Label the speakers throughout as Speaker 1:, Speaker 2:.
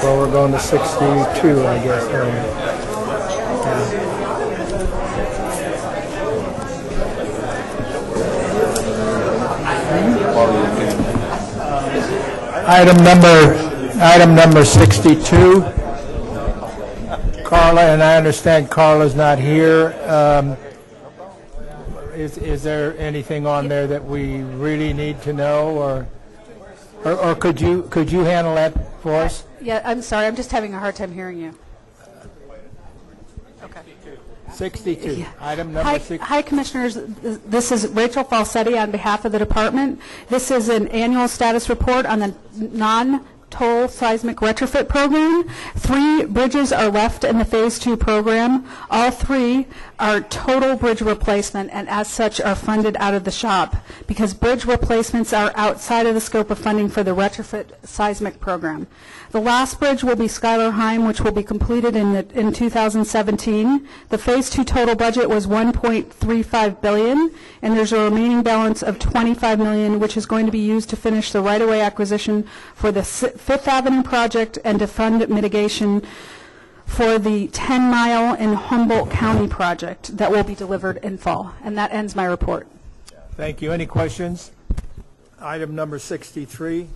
Speaker 1: Well, we're going to 62, I guess. Item number 62. Carla, and I understand Carla's not here. Is there anything on there that we really need to know, or could you handle that for us?
Speaker 2: Yeah, I'm sorry. I'm just having a hard time hearing you. Okay.
Speaker 1: 62.
Speaker 2: Yeah.
Speaker 1: Item number 62.
Speaker 2: Hi, Commissioners. This is Rachel Falsetti on behalf of the department. This is an annual status report on the non-toll seismic retrofit program. 3 bridges are left in the Phase 2 program. All 3 are total bridge replacement, and as such are funded out of the shop because bridge replacements are outside of the scope of funding for the retrofit seismic program. The last bridge will be Schuyler Heim, which will be completed in 2017. The Phase 2 total budget was $1.35 billion, and there's a remaining balance of $25 million, which is going to be used to finish the right-of-way acquisition for the Fifth Avenue project and to fund mitigation for the 10-mile in Humboldt County project that will be delivered in fall. And that ends my report.
Speaker 1: Thank you. Any questions? Item number 63.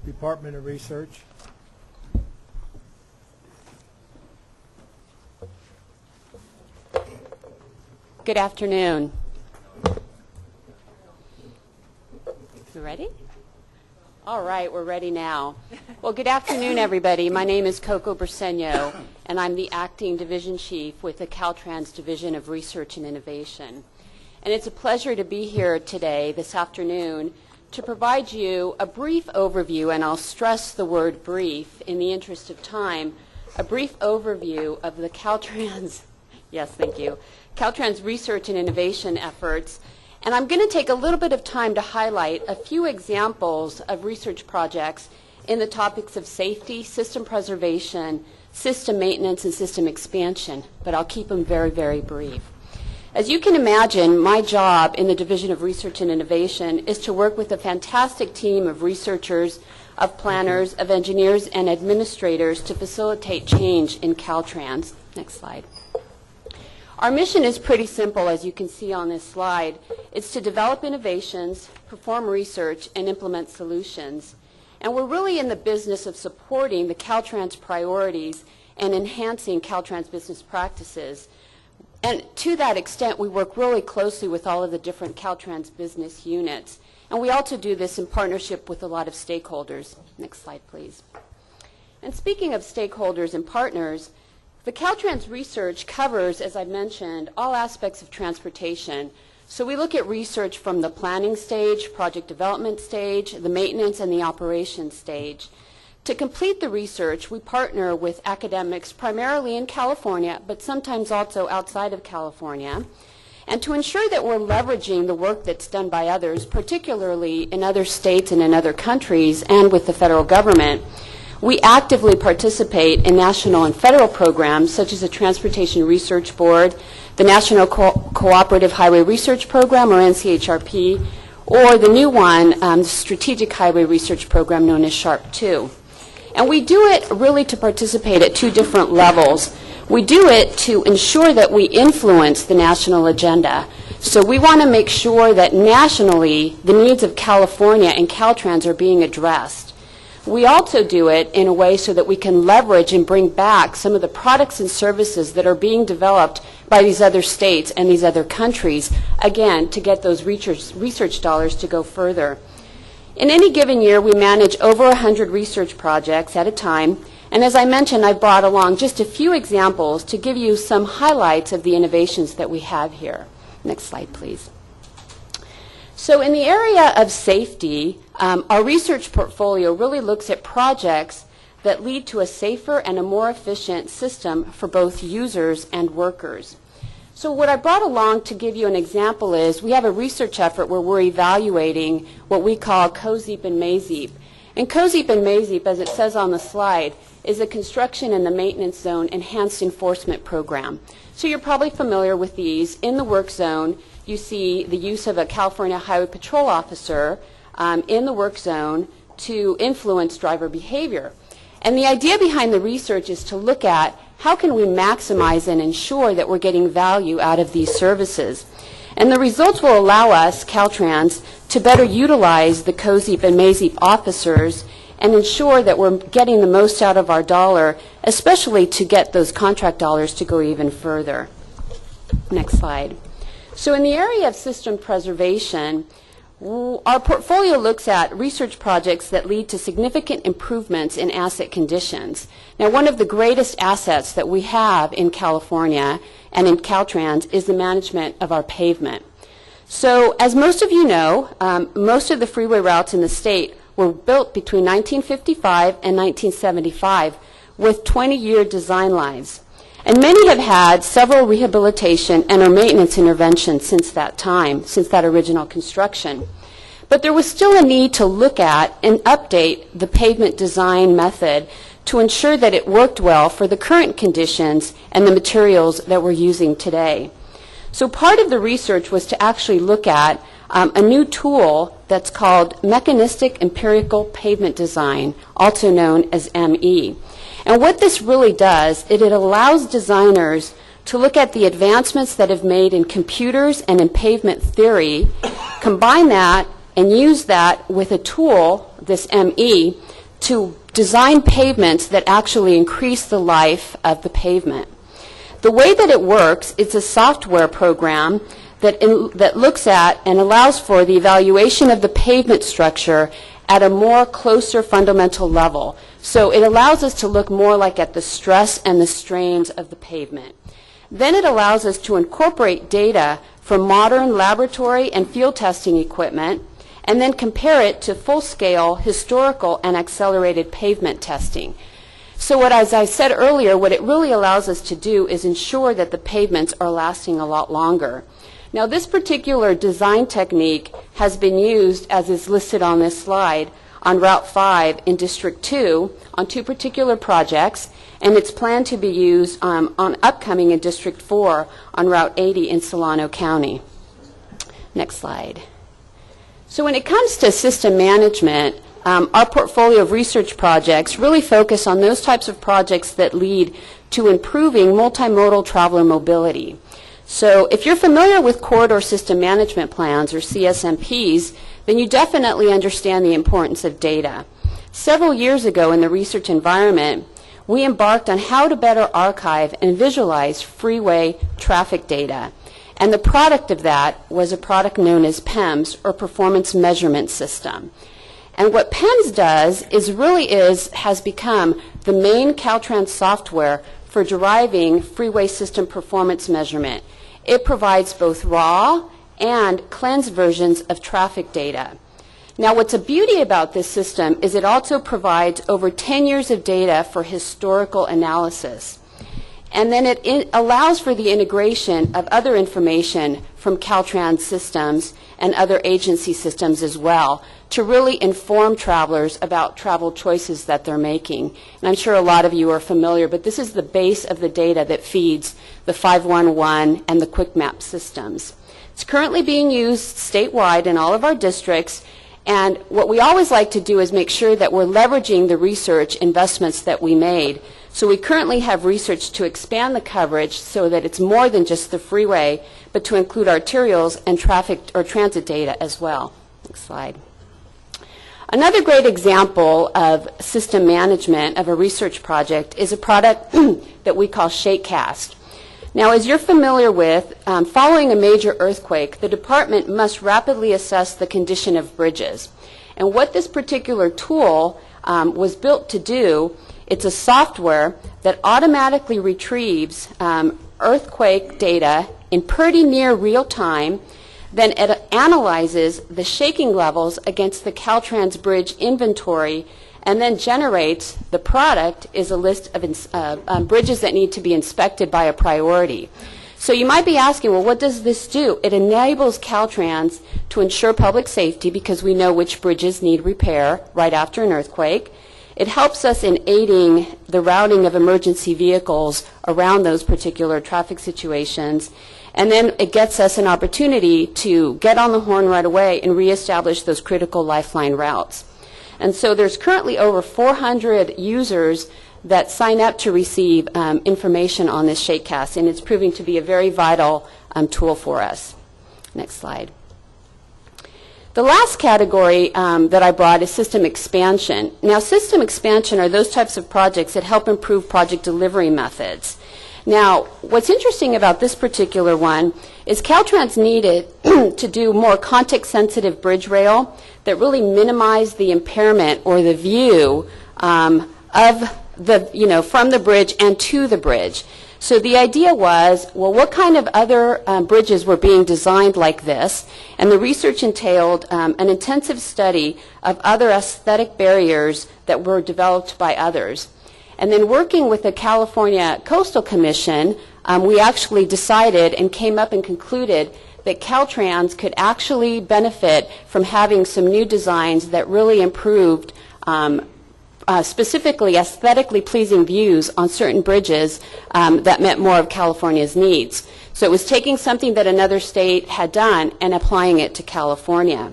Speaker 1: Department of Research.
Speaker 3: Good afternoon. You ready? All right, we're ready now. Well, good afternoon, everybody. My name is Coco Briseno, and I'm the Acting Division Chief with the Caltrans Division of Research and Innovation. And it's a pleasure to be here today, this afternoon, to provide you a brief overview, and I'll stress the word brief in the interest of time, a brief overview of the Caltrans, yes, thank you, Caltrans research and innovation efforts. And I'm going to take a little bit of time to highlight a few examples of research projects in the topics of safety, system preservation, system maintenance, and system expansion, but I'll keep them very, very brief. As you can imagine, my job in the Division of Research and Innovation is to work with a fantastic team of researchers, of planners, of engineers, and administrators to facilitate change in Caltrans. Next slide. Our mission is pretty simple, as you can see on this slide. It's to develop innovations, perform research, and implement solutions. And we're really in the business of supporting the Caltrans priorities and enhancing Caltrans business practices. And to that extent, we work really closely with all of the different Caltrans business units. And we also do this in partnership with a lot of stakeholders. Next slide, please. And speaking of stakeholders and partners, the Caltrans research covers, as I mentioned, all aspects of transportation. So we look at research from the planning stage, project development stage, the maintenance, and the operations stage. To complete the research, we partner with academics primarily in California, but sometimes also outside of California. And to ensure that we're leveraging the work that's done by others, particularly in other states and in other countries and with the federal government, we actively participate in national and federal programs such as the Transportation Research Board, the National Cooperative Highway Research Program, or NCHRP, or the new one, the Strategic Highway Research Program known as SHARP-2. And we do it really to participate at 2 different levels. We do it to ensure that we influence the national agenda. So we want to make sure that nationally the needs of California and Caltrans are being addressed. We also do it in a way so that we can leverage and bring back some of the products and services that are being developed by these other states and these other countries, again, to get those research dollars to go further. In any given year, we manage over 100 research projects at a time, and as I mentioned, I've brought along just a few examples to give you some highlights of the innovations that we have here. Next slide, please. So in the area of safety, our research portfolio really looks at projects that lead to a safer and a more efficient system for both users and workers. So what I brought along to give you an example is we have a research effort where we're evaluating what we call COZEEP and MAZEEP. And COZEEP and MAZEEP, as it says on the slide, is a construction and the maintenance zone enhanced enforcement program. So you're probably familiar with these. In the work zone, you see the use of a California Highway Patrol officer in the work zone to influence driver behavior. And the idea behind the research is to look at how can we maximize and ensure that we're getting value out of these services. And the results will allow us, Caltrans, to better utilize the COSEP and MASEP officers and ensure that we're getting the most out of our dollar, especially to get those contract dollars to go even further. Next slide. So in the area of system preservation, our portfolio looks at research projects that lead to significant improvements in asset conditions. Now, one of the greatest assets that we have in California and in Caltrans is the management of our pavement. So, as most of you know, most of the freeway routes in the state were built between 1955 and 1975 with 20-year design lives. And many have had several rehabilitation and or maintenance interventions since that time, since that original construction. But there was still a need to look at and update the pavement design method to ensure that it worked well for the current conditions and the materials that we're using today. So part of the research was to actually look at a new tool that's called Mechanistic Empirical Pavement Design, also known as ME. And what this really does, it allows designers to look at the advancements that have made in computers and in pavement theory, combine that and use that with a tool, this ME, to design pavements that actually increase the life of the pavement. The way that it works, it's a software program that looks at and allows for the evaluation of the pavement structure at a more closer fundamental level. So it allows us to look more like at the stress and the strains of the pavement. Then it allows us to incorporate data from modern laboratory and field testing equipment and then compare it to full-scale historical and accelerated pavement testing. So as I said earlier, what it really allows us to do is ensure that the pavements are lasting a lot longer. Now, this particular design technique has been used, as is listed on this slide, on Route 5 in District 2 on 2 particular projects, and it's planned to be used on upcoming in District 4 on Route 80 in Solano County. Next slide. So when it comes to system management, our portfolio of research projects really focus on those types of projects that lead to improving multimodal traveler mobility. So if you're familiar with corridor system management plans, or CSMPs, then you definitely understand the importance of data. Several years ago in the research environment, we embarked on how to better archive and visualize freeway traffic data. And the product of that was a product known as PEMS, or Performance Measurement System. And what PEMS does has become the main Caltrans software for deriving freeway system performance measurement. It provides both raw and cleansed versions of traffic data. Now, what's a beauty about this system is it also provides over 10 years of data for historical analysis. And then it allows for the integration of other information from Caltrans systems and other agency systems as well to really inform travelers about travel choices that they're making. And I'm sure a lot of you are familiar, but this is the base of the data that feeds the 511 and the Quick Map systems. It's currently being used statewide in all of our districts, and what we always like to do is make sure that we're leveraging the research investments that we made. So we currently have research to expand the coverage so that it's more than just the freeway, but to include arterials and traffic or transit data as well. Next slide. Another great example of system management of a research project is a product that we call ShakeCast. Now, as you're familiar with, following a major earthquake, the department must rapidly assess the condition of bridges. And what this particular tool was built to do, it's a software that automatically retrieves earthquake data in pretty near real time. Then it analyzes the shaking levels against the Caltrans bridge inventory, and then generates, the product is a list of bridges that need to be inspected by a priority. So you might be asking, well, what does this do? It enables Caltrans to ensure public safety because we know which bridges need repair right after an earthquake. It helps us in aiding the routing of emergency vehicles around those particular traffic situations. And then it gets us an opportunity to get on the horn right away and reestablish those critical lifeline routes. And so there's currently over 400 users that sign up to receive information on this Shakecast, and it's proving to be a very vital tool for us. Next slide. The last category that I brought is system expansion. Now, system expansion are those types of projects that help improve project delivery methods. Now, what's interesting about this particular one is Caltrans needed to do more context-sensitive bridge rail that really minimize the impairment or the view of the, from the bridge and to the bridge. So the idea was, well, what kind of other bridges were being designed like this? And the research entailed an intensive study of other aesthetic barriers that were developed by others. And then working with the California Coastal Commission, we actually decided and came up and concluded that Caltrans could actually benefit from having some new designs that really improved specifically aesthetically pleasing views on certain bridges that met more of California's needs. So it was taking something that another state had done and applying it to California.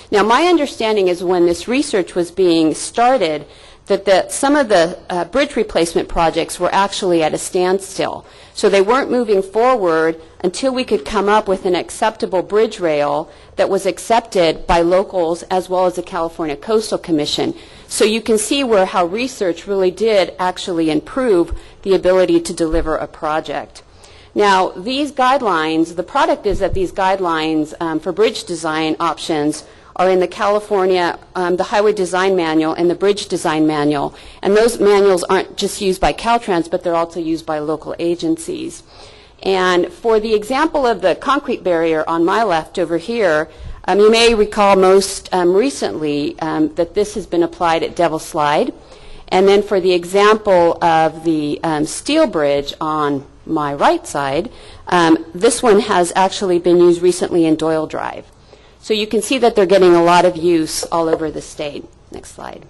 Speaker 3: Now, my understanding is when this research was being started, that some of the bridge replacement projects were actually at a standstill. So they weren't moving forward until we could come up with an acceptable bridge rail that was accepted by locals as well as the California Coastal Commission. So you can see how research really did actually improve the ability to deliver a project. Now, these guidelines, the product is that these guidelines for bridge design options are in the California, the Highway Design Manual and the Bridge Design Manual. And those manuals aren't just used by Caltrans, but they're also used by local agencies. And for the example of the concrete barrier on my left over here, you may recall most recently that this has been applied at Devil's Slide. And then for the example of the steel bridge on my right side, this one has actually been used recently in Doyle Drive. So you can see that they're getting a lot of use all over the state. Next slide.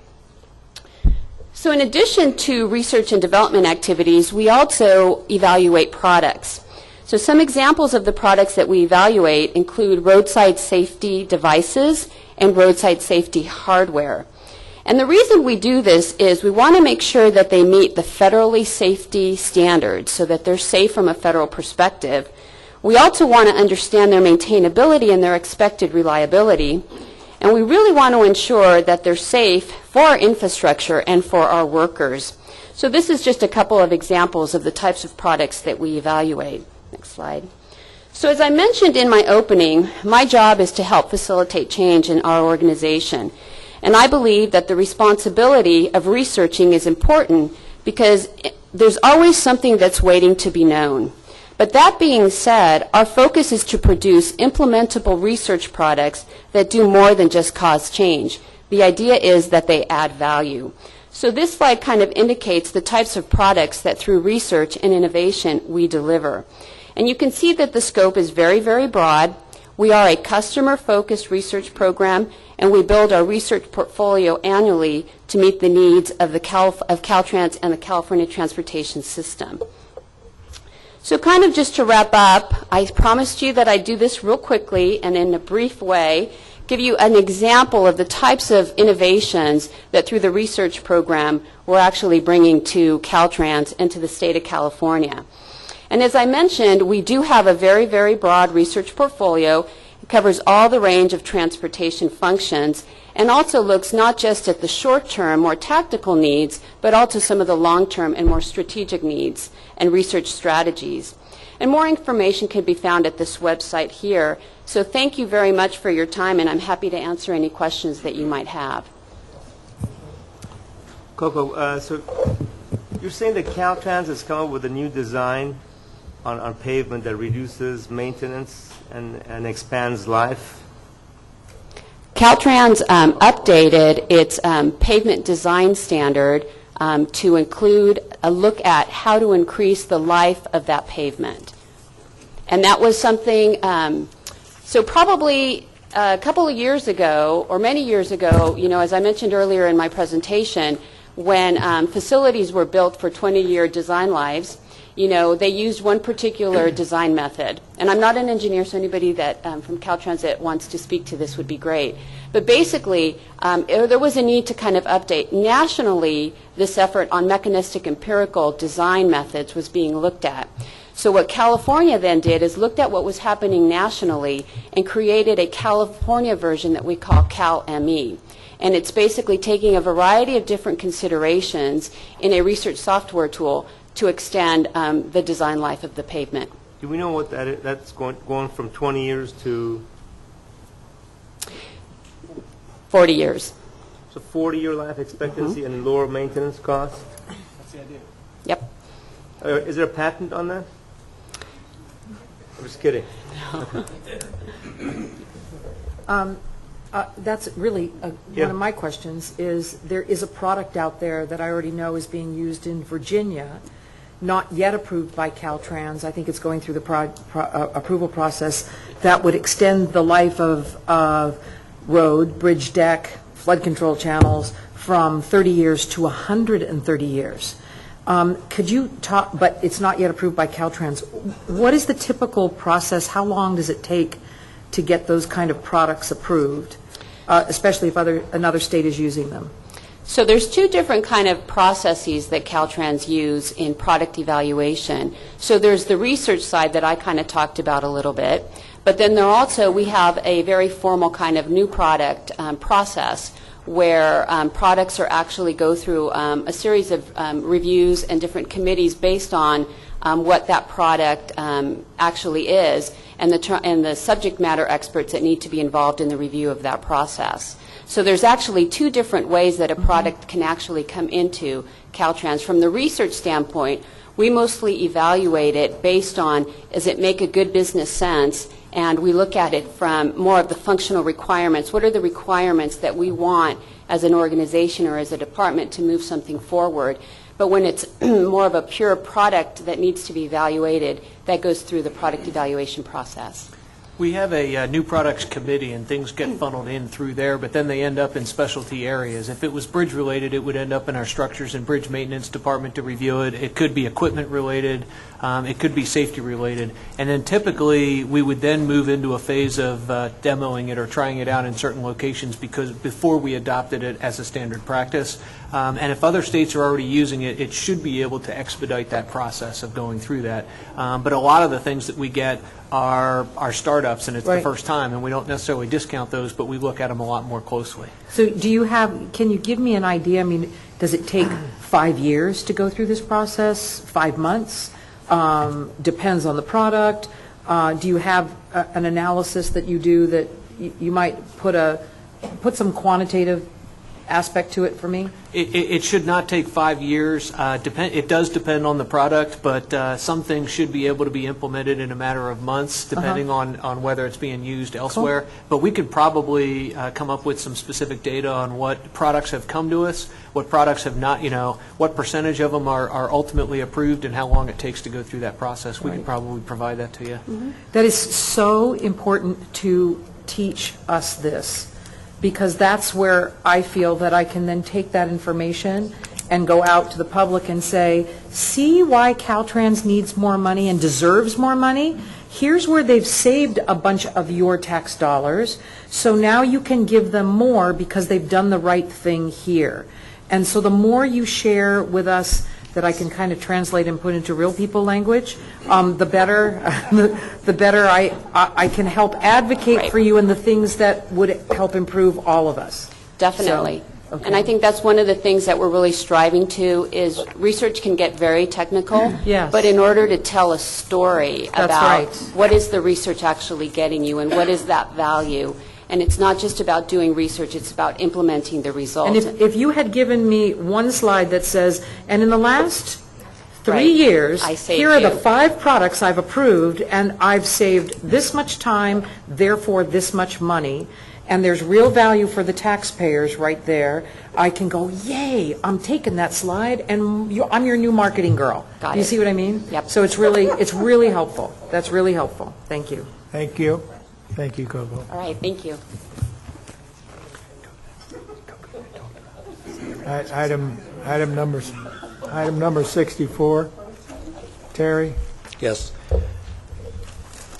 Speaker 3: So in addition to research and development activities, we also evaluate products. So some examples of the products that we evaluate include roadside safety devices and roadside safety hardware. And the reason we do this is we want to make sure that they meet the federally safety standards so that they're safe from a federal perspective. We also want to understand their maintainability and their expected reliability. And we really want to ensure that they're safe for our infrastructure and for our workers. So this is just a couple of examples of the types of products that we evaluate. Next slide. So as I mentioned in my opening, my job is to help facilitate change in our organization. And I believe that the responsibility of researching is important because there's always something that's waiting to be known. But that being said, our focus is to produce implementable research products that do more than just cause change. The idea is that they add value. So this slide kind of indicates the types of products that through research and innovation we deliver. And you can see that the scope is very, very broad. We are a customer-focused research program, and we build our research portfolio annually to meet the needs of Caltrans and the California transportation system. So kind of just to wrap up, I promised you that I'd do this real quickly and in a brief way, give you an example of the types of innovations that through the research program we're actually bringing to Caltrans and to the state of California. And as I mentioned, we do have a very, very broad research portfolio. It covers all the range of transportation functions and also looks not just at the short-term, more tactical needs, but also some of the long-term and more strategic needs and research strategies. And more information can be found at this website here. So thank you very much for your time, and I'm happy to answer any questions that you might have.
Speaker 4: Coco, so you're saying that Caltrans has come up with a new design on pavement that reduces maintenance and expands life?
Speaker 3: Caltrans updated its pavement design standard to include a look at how to increase the life of that pavement. And that was something, so probably a couple of years ago, or many years ago, as I mentioned earlier in my presentation, when facilities were built for 20-year design lives, they used one particular design method. And I'm not an engineer, so anybody that from Caltrans that wants to speak to this would be great. But basically, there was a need to kind of update. Nationally, this effort on mechanistic empirical design methods was being looked at. So what California then did is looked at what was happening nationally and created a California version that we call CalME. And it's basically taking a variety of different considerations in a research software tool to extend the design life of the pavement.
Speaker 4: Do we know what that is? That's going from 20 years to
Speaker 3: 40 years.
Speaker 4: so 40-year life expectancy and lower maintenance costs?
Speaker 1: That's the idea.
Speaker 3: Yep.
Speaker 4: Is there a patent on that? I'm just kidding.
Speaker 5: That's really
Speaker 4: Yeah.
Speaker 5: one of my questions, is there is a product out there that I already know is being used in Virginia, not yet approved by Caltrans. I think it's going through the approval process that would extend the life of road, bridge deck, flood control channels from 30 years to 130 years. Could you talk, but it's not yet approved by Caltrans. What is the typical process? How long does it take to get those kind of products approved, especially if another state is using them?
Speaker 3: So there's two different kind of processes that Caltrans use in product evaluation. So there's the research side that I kind of talked about a little bit, but then we have a very formal kind of new product process where products are actually go through a series of reviews and different committees based on what that product actually is, and the subject matter experts that need to be involved in the review of that process. So there's actually two different ways that a product can actually come into Caltrans. From the research standpoint, we mostly evaluate it based on, does it make a good business sense? And we look at it from more of the functional requirements. What are the requirements that we want as an organization or as a department to move something forward? But when it's more of a pure product that needs to be evaluated, that goes through the product evaluation process.
Speaker 6: We have a new products committee, and things get funneled in through there, but then they end up in specialty areas. If it was bridge related, it would end up in our structures and bridge maintenance department to review it. It could be equipment related. It could be safety related. And then typically we would then move into a phase of demoing it or trying it out in certain locations before we adopted it as a standard practice. And if other states are already using it, it should be able to expedite that process of going through that. But a lot of the things that we get are startups, and it's the
Speaker 5: Right.
Speaker 6: first time, and we don't necessarily discount those, but we look at them a lot more closely.
Speaker 5: So can you give me an idea? I mean, does it take 5 years to go through this process, 5 months? Depends on the product. Do you have an analysis that you do that you might put some quantitative aspect to it for me?
Speaker 6: It should not take 5 years. It does depend on the product, but some things should be able to be implemented in a matter of months, depending on whether it's being used elsewhere. But we could probably come up with some specific data on what products have come to us, what products have not, what percentage of them are ultimately approved, and how long it takes to go through that process. We can probably provide that to you.
Speaker 5: That is so important to teach us this, because that's where I feel that I can then take that information and go out to the public and say, see why Caltrans needs more money and deserves more money? Here's where they've saved a bunch of your tax dollars, so now you can give them more because they've done the right thing here. And so the more you share with us that I can kind of translate and put into real people language, the better the better I can help advocate
Speaker 3: Right.
Speaker 5: for you in the things that would help improve all of us.
Speaker 3: Definitely.
Speaker 5: So, okay.
Speaker 3: And I think that's one of the things that we're really striving to is research can get very technical.
Speaker 5: Yes.
Speaker 3: But in order to tell a story
Speaker 5: That's
Speaker 3: about
Speaker 5: right.
Speaker 3: what is the research actually getting you and what is that value, and it's not just about doing research, it's about implementing the result.
Speaker 5: And if you had given me one slide that says, and in the last 3
Speaker 3: Right.
Speaker 5: years,
Speaker 3: I saved
Speaker 5: here are the
Speaker 3: you.
Speaker 5: 5 products I've approved, and I've saved this much time, therefore this much money, and there's real value for the taxpayers right there, I can go, yay, I'm taking that slide, and I'm your new marketing girl.
Speaker 3: Got
Speaker 5: You
Speaker 3: it.
Speaker 5: see what I mean?
Speaker 3: Yep.
Speaker 5: So it's really helpful. That's really helpful. Thank you.
Speaker 1: Thank you. Thank you, Coco.
Speaker 3: All right, thank you.
Speaker 1: Item number 64, Terry?
Speaker 7: Yes.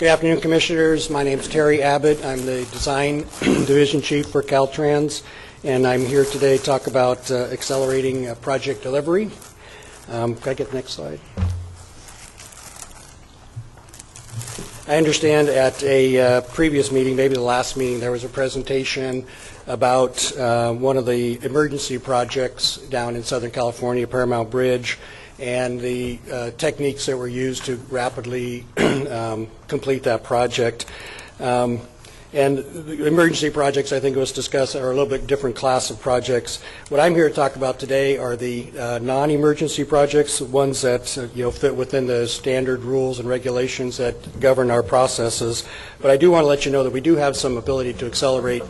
Speaker 7: Good afternoon, Commissioners. My name is Terry Abbott. I'm the Design Division Chief for Caltrans, and I'm here today to talk about accelerating project delivery. Can I get the next slide? I understand at a previous meeting, maybe the last meeting, there was a presentation about one of the emergency projects down in Southern California, Paramount Bridge, and the techniques that were used to rapidly complete that project. And the emergency projects, I think it was discussed, are a little bit different class of projects. What I'm here to talk about today are the non-emergency projects, ones that fit within the standard rules and regulations that govern our processes. But I do want to let you know that we do have some ability to accelerate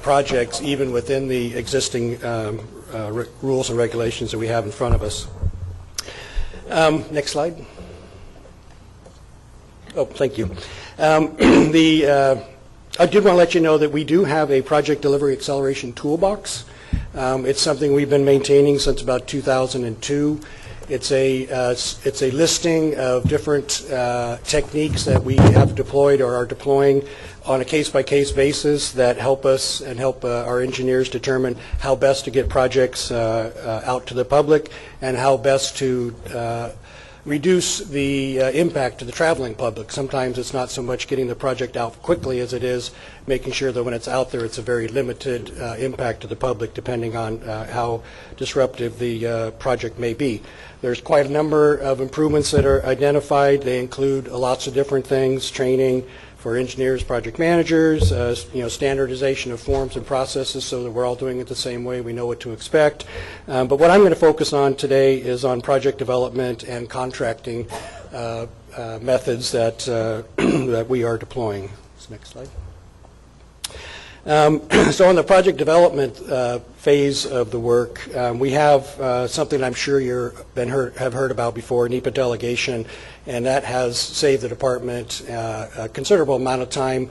Speaker 7: projects even within the existing rules and regulations that we have in front of us. Next slide. Oh, thank you. I did want to let you know that we do have a project delivery acceleration toolbox. It's something we've been maintaining since about 2002. It's a listing of different techniques that we have deployed or are deploying on a case-by-case basis that help us and help our engineers determine how best to get projects out to the public and how best to reduce the impact to the traveling public. Sometimes it's not so much getting the project out quickly as it is making sure that when it's out there it's a very limited impact to the public depending on how disruptive the project may be. There's quite a number of improvements that are identified. They include lots of different things, training for engineers, project managers, standardization of forms and processes so that we're all doing it the same way, we know what to expect. But what I'm going to focus on today is on project development and contracting methods that, that we are deploying. Next slide. So on the project development phase of the work, we have something I'm sure you have heard about before, NEPA delegation, and that has saved the department a considerable amount of time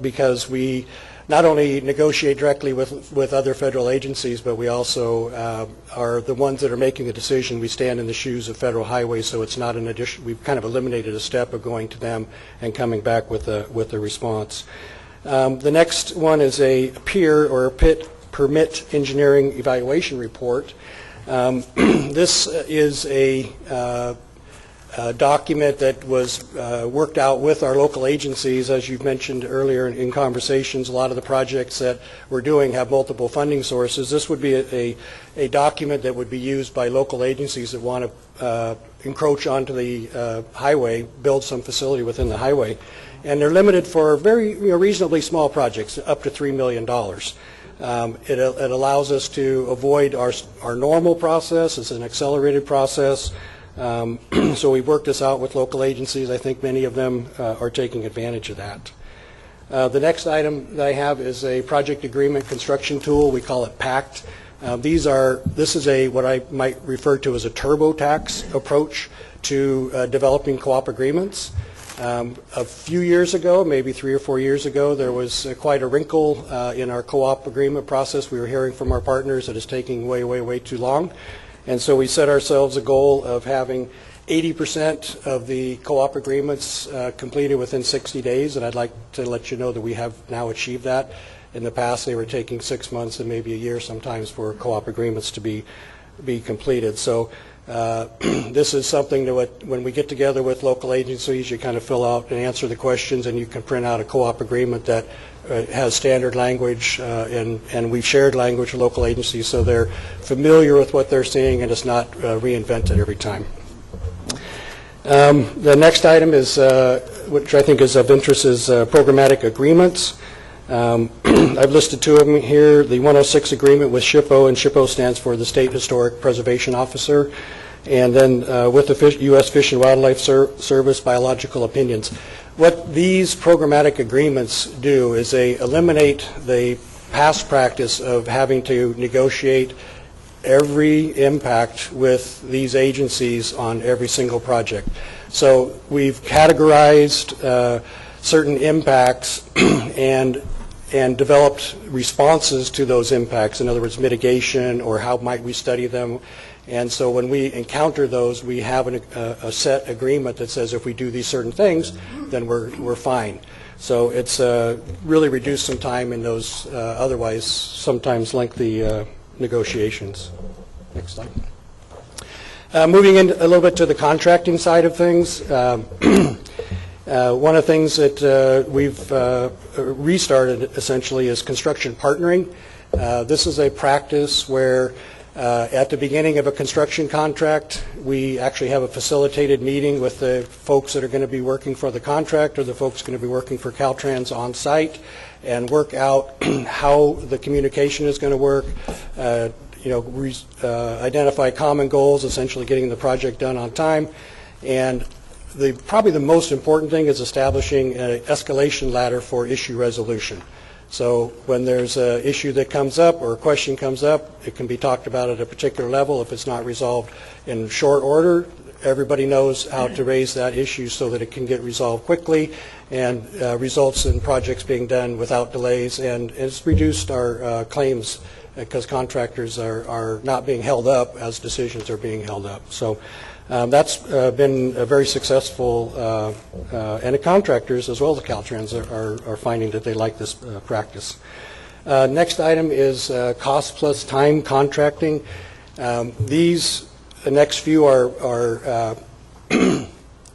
Speaker 7: because we not only negotiate directly with other federal agencies, but we also are the ones that are making the decision. We stand in the shoes of Federal Highways, so it's not an addition. We've kind of eliminated a step of going to them and coming back with a response. The next one is a PEER, or Permit Engineering Evaluation Report. This is a document that was worked out with our local agencies. As you've mentioned earlier in conversations, a lot of the projects that we're doing have multiple funding sources. This would be a document that would be used by local agencies that want to encroach onto the highway, build some facility within the highway. And they're limited for very reasonably small projects, up to $3 million. It allows us to avoid our normal process. It's an accelerated process. So we've worked this out with local agencies. I think many of them are taking advantage of that. The next item that I have is a project agreement construction tool. We call it PACT. This is what I might refer to as a TurboTax approach to developing co-op agreements. A few years ago, maybe 3 or 4 years ago, there was quite a wrinkle in our co-op agreement process. We were hearing from our partners that it's taking way too long. And so we set ourselves a goal of having 80% of the co-op agreements completed within 60 days, and I'd like to let you know that we have now achieved that. In the past, they were taking 6 months and maybe a year sometimes for co-op agreements to be completed. So this is something that when we get together with local agencies, you kind of fill out and answer the questions, and you can print out a co-op agreement that has standard language, and we've shared language with local agencies so they're familiar with what they're seeing and it's not reinvented every time. The next item is, which I think is of interest, is programmatic agreements. I've listed 2 of them here. The 106 agreement with SHPO, and SHPO stands for the State Historic Preservation Officer, and then with the U.S. Fish and Wildlife Service, biological opinions. What these programmatic agreements do is they eliminate the past practice of having to negotiate every impact with these agencies on every single project. So we've categorized certain impacts and and developed responses to those impacts. In other words, mitigation, or how might we study them. And so when we encounter those, we have a set agreement that says if we do these certain things, then we're fine. So it's really reduced some time in those otherwise sometimes lengthy negotiations. Next slide. Moving in a little bit to the contracting side of things. One of the things that we've restarted essentially is construction partnering. This is a practice where at the beginning of a construction contract, we actually have a facilitated meeting with the folks that are going to be working for the contract or the folks going to be working for Caltrans on site, and work out how the communication is going to work, identify common goals, essentially getting the project done on time. And probably the most important thing is establishing an escalation ladder for issue resolution. So when there's an issue that comes up or a question comes up, it can be talked about at a particular level. If it's not resolved in short order, everybody knows how to raise that issue so that it can get resolved quickly and results in projects being done without delays. And it's reduced our claims because contractors are not being held up as decisions are being held up. So that's been a very successful, and the contractors as well as the Caltrans are finding that they like this practice. Next item is cost plus time contracting. These next few are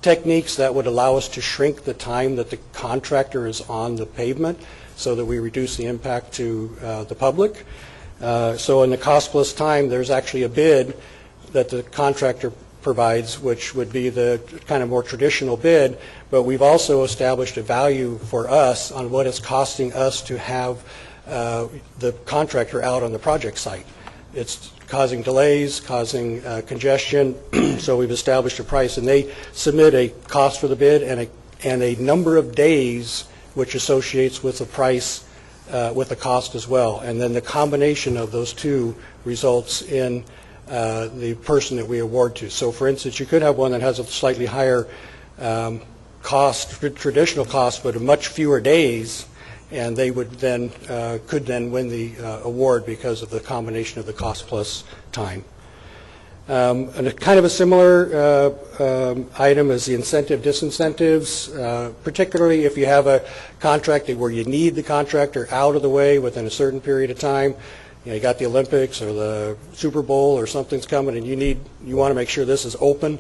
Speaker 7: techniques that would allow us to shrink the time that the contractor is on the pavement so that we reduce the impact to the public. So in the cost plus time, there's actually a bid that the contractor provides, which would be the kind of more traditional bid, but we've also established a value for us on what it's costing us to have the contractor out on the project site. It's causing delays, causing congestion, so we've established a price, and they submit a cost for the bid and a number of days which associates with the price, with the cost as well. And then the combination of those two results in the person that we award to. So for instance, you could have one that has a slightly higher cost, traditional cost, but much fewer days, and they would then could then win the award because of the combination of the cost plus time. And a kind of a similar item is the incentive disincentives, particularly if you have a contract where you need the contractor out of the way within a certain period of time. You got the Olympics or the Super Bowl or something's coming, and you want to make sure this is open.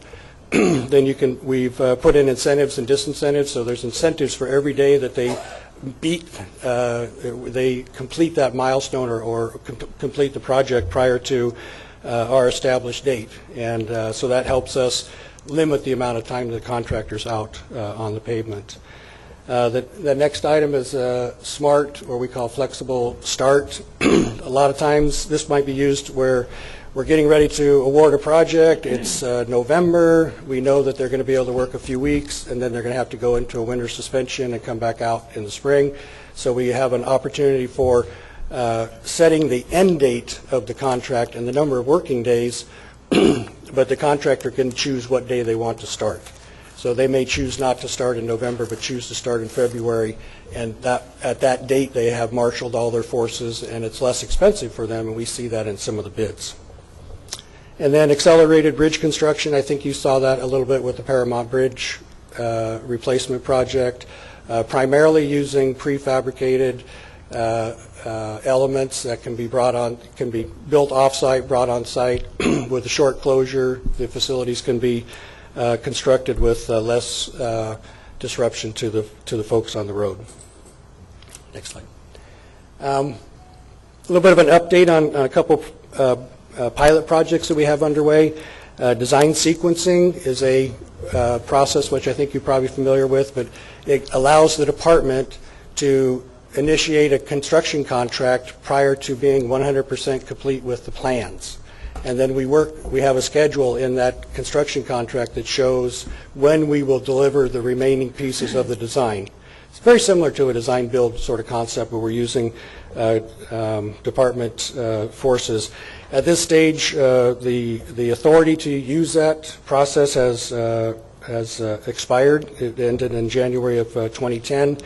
Speaker 7: Then we've put in incentives and disincentives. So there's incentives for every day that they they complete that milestone or complete the project prior to our established date, and so that helps us limit the amount of time the contractor's out on the pavement. The next item is SMART, or we call flexible start. A lot of times this might be used where we're getting ready to award a project. It's November. We know that they're going to be able to work a few weeks, and then they're going to have to go into a winter suspension and come back out in the spring. So we have an opportunity for setting the end date of the contract and the number of working days, but the contractor can choose what day they want to start. So they may choose not to start in November, but choose to start in February, and at that date they have marshaled all their forces, and it's less expensive for them, and we see that in some of the bids. And then accelerated bridge construction, I think you saw that a little bit with the Paramount Bridge replacement project, primarily using prefabricated elements that can be built off-site, brought on-site. With a short closure, the facilities can be constructed with less disruption to the folks on the road. Next slide. A little bit of an update on a couple pilot projects that we have underway. Design sequencing is a process which I think you're probably familiar with, but it allows the department to initiate a construction contract prior to being 100% complete with the plans. And then we have a schedule in that construction contract that shows when we will deliver the remaining pieces of the design. It's very similar to a design build sort of concept where we're using department forces. At this stage, the authority to use that process has expired. It ended in January of 2010.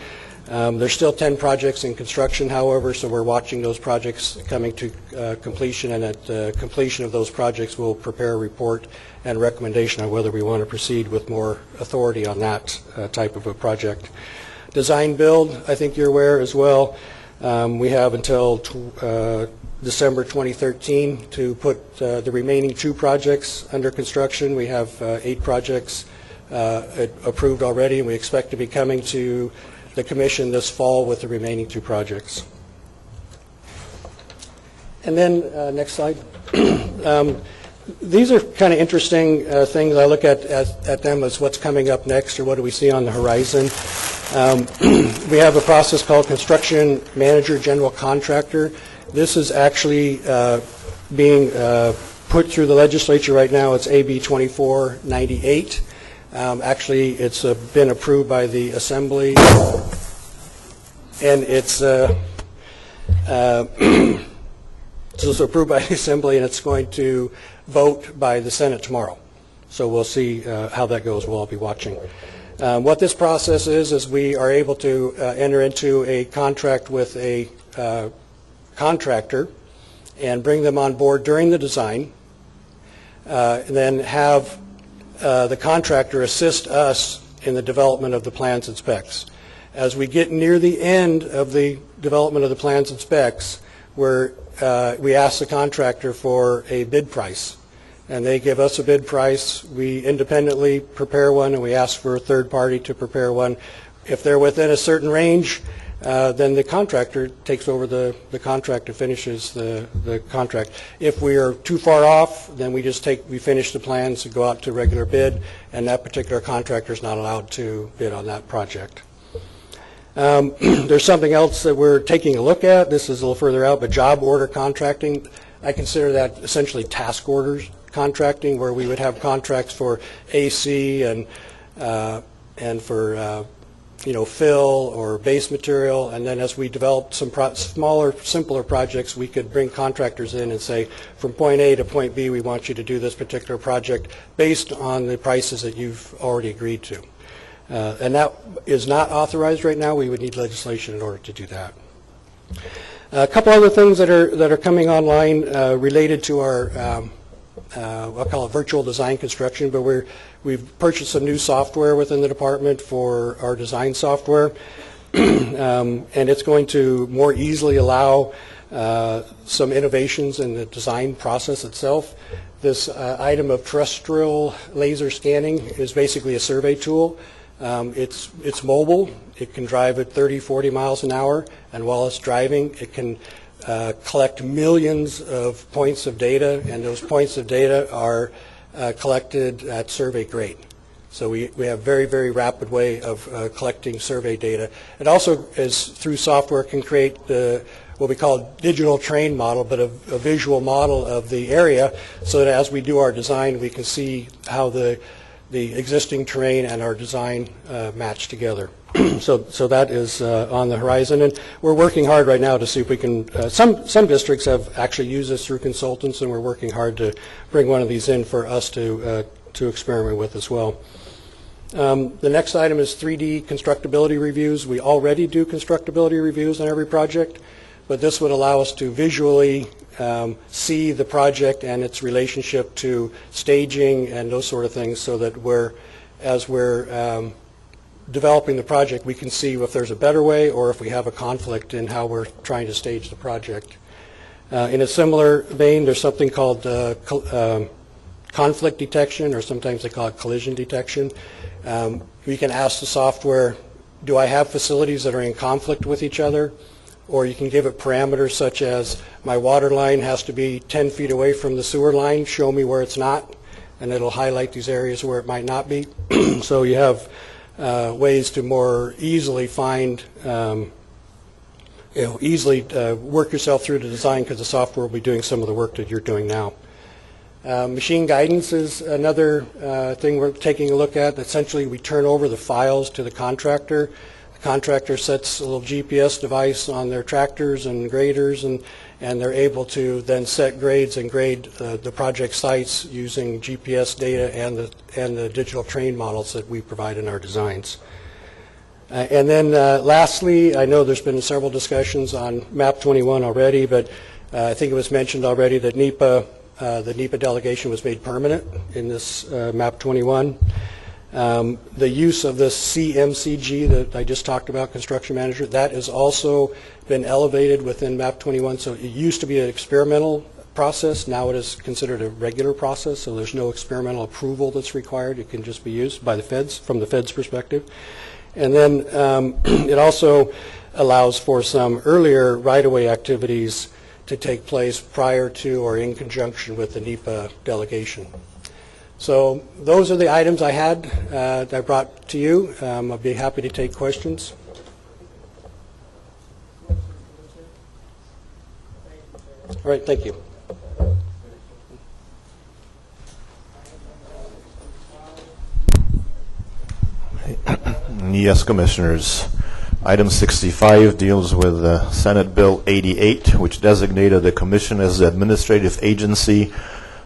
Speaker 7: There's still 10 projects in construction, however, so we're watching those projects coming to completion, and at completion of those projects, we'll prepare a report and recommendation on whether we want to proceed with more authority on that type of a project. Design build, I think you're aware as well. We have until December 2013 to put the remaining 2 projects under construction. We have 8 projects approved already, and we expect to be coming to the Commission this fall with the remaining 2 projects. And then, next slide. These are kind of interesting things. I look at them as what's coming up next, or what do we see on the horizon. We have a process called Construction Manager General Contractor. This is actually being put through the legislature right now. It's AB 2498. Actually, it's been approved by the Assembly, and it's approved by the Assembly, and it's going to vote by the Senate tomorrow. So we'll see how that goes. We'll all be watching. What this process is we are able to enter into a contract with a contractor and bring them on board during the design, and then have the contractor assist us in the development of the plans and specs. As we get near the end of the development of the plans and specs, we ask the contractor for a bid price, and they give us a bid price. We independently prepare one, and we ask for a third party to prepare one. If they're within a certain range, then the contractor takes over the contract and finishes the contract. If we are too far off, then we finish the plans and go out to regular bid, and that particular contractor is not allowed to bid on that project. There's something else that we're taking a look at. This is a little further out, but job order contracting. I consider that essentially task orders contracting, where we would have contracts for AC and for fill or base material, and then as we develop some smaller, simpler projects, we could bring contractors in and say, from point A to point B, we want you to do this particular project based on the prices that you've already agreed to. And that is not authorized right now. We would need legislation in order to do that. A couple other things that are coming online related to our I'll call it virtual design construction, but we've purchased some new software within the department for our design software, and it's going to more easily allow some innovations in the design process itself. This item of terrestrial laser scanning is basically a survey tool. It's mobile. It can drive at 30, 40 miles an hour, and while it's driving, it can collect millions of points of data, and those points of data are collected at survey grade. So we have very, very rapid way of collecting survey data. It also is, through software, can create what we call digital train model, but a visual model of the area, so that as we do our design, we can see how the existing terrain and our design match together. So that is on the horizon, and we're working hard right now to see if we can. Some districts have actually used this through consultants, and we're working hard to bring one of these in for us to experiment with as well. The next item is 3D constructability reviews. We already do constructability reviews on every project, but this would allow us to visually see the project and its relationship to staging and those sort of things, so that as we're developing the project, we can see if there's a better way or if we have a conflict in how we're trying to stage the project. In a similar vein, there's something called conflict detection, or sometimes they call it collision detection. We can ask the software, do I have facilities that are in conflict with each other? Or you can give it parameters such as, my water line has to be 10 feet away from the sewer line, show me where it's not, and it'll highlight these areas where it might not be. So you have ways to more easily find, easily work yourself through the design, because the software will be doing some of the work that you're doing now. Machine guidance is another thing we're taking a look at. Essentially, we turn over the files to the contractor. The contractor sets a little GPS device on their tractors and graders, and they're able to then set grades and grade the project sites using GPS data and the digital train models that we provide in our designs. And then lastly, I know there's been several discussions on MAP 21 already, but I think it was mentioned already that the NEPA delegation was made permanent in this MAP 21. The use of the CMCG that I just talked about, construction manager, that has also been elevated within MAP 21. So it used to be an experimental process. Now it is considered a regular process, so there's no experimental approval that's required. It can just be used by the feds, from the feds' perspective. And then it also allows for some earlier right-of-way activities to take place prior to or in conjunction with the NEPA delegation. So those are the items I had that I brought to you. I'll be happy to take questions. All right, thank you.
Speaker 8: Yes, Commissioners. Item 65 deals with Senate Bill 88, which designated the Commission as the administrative agency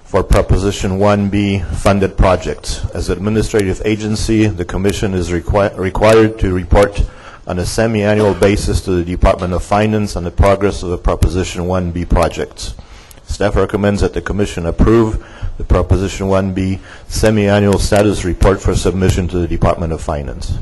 Speaker 8: for Proposition 1B funded projects. As administrative agency, the Commission is required to report on a semi-annual basis to the Department of Finance on the progress of the Proposition 1B projects. Staff recommends that the Commission approve the Proposition 1B semi-annual status report for submission to the Department of Finance.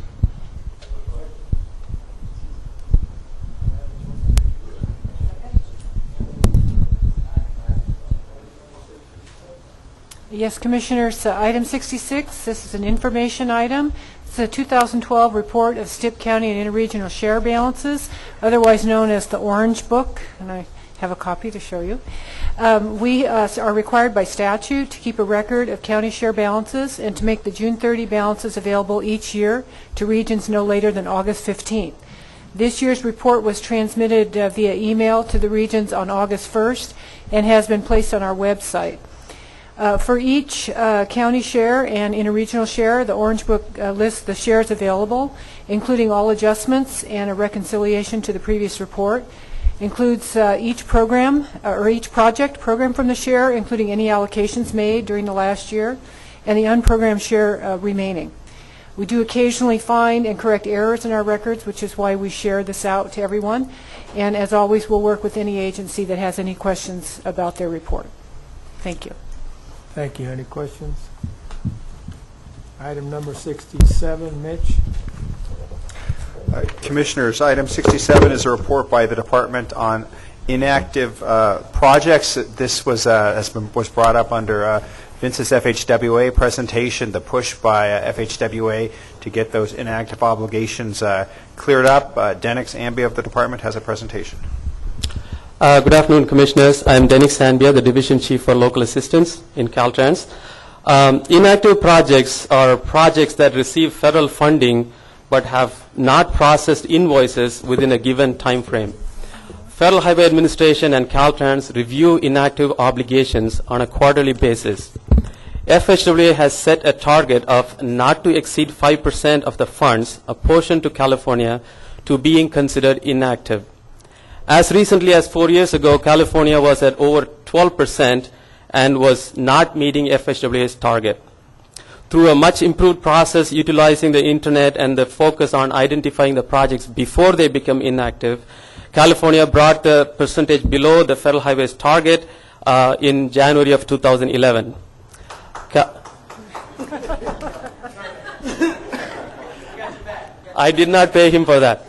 Speaker 9: Yes, Commissioners, item 66, this is an information item. It's a 2012 report of Stipp County and interregional share balances, otherwise known as the Orange Book, and I have a copy to show you. We are required by statute to keep a record of county share balances and to make the June 30 balances available each year to regions no later than August 15th. This year's report was transmitted via email to the regions on August 1st and has been placed on our website. For each county share and interregional share, the Orange Book lists the shares available, including all adjustments and a reconciliation to the previous report. Includes each program or each project program from the share, including any allocations made during the last year, and the unprogrammed share remaining. We do occasionally find and correct errors in our records, which is why we share this out to everyone. And as always, we'll work with any agency that has any questions about their report. Thank you.
Speaker 1: Thank you. Any questions? Item number 67, Mitch.
Speaker 10: Commissioners, item 67 is a report by the department on inactive projects. This was brought up under Vince's FHWA presentation, the push by FHWA to get those inactive obligations cleared up. Denix Ambia of the department has a presentation.
Speaker 11: Good afternoon, Commissioners. I'm Denix Ambia, the Division Chief for Local Assistance in Caltrans. Inactive projects are projects that receive federal funding but have not processed invoices within a given time frame. Federal Highway Administration and Caltrans review inactive obligations on a quarterly basis. FHWA has set a target of not to exceed 5% of the funds apportioned to California to being considered inactive. As recently as 4 years ago, California was at over 12% and was not meeting FHWA's target. Through a much improved process utilizing the internet and the focus on identifying the projects before they become inactive, California brought the percentage below the Federal Highway's target in January of 2011. I did not pay him for that.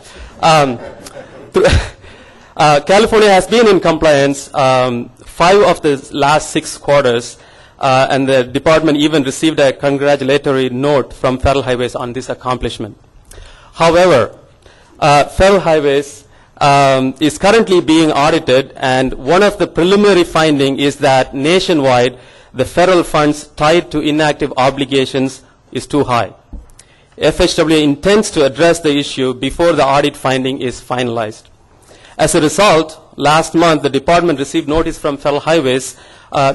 Speaker 11: California has been in compliance 5 of the last 6 quarters, and the department even received a congratulatory note from Federal Highways on this accomplishment. However, Federal Highways is currently being audited, and one of the preliminary findings is that nationwide, the federal funds tied to inactive obligations is too high. FHWA intends to address the issue before the audit finding is finalized. As a result, last month, the department received notice from Federal Highways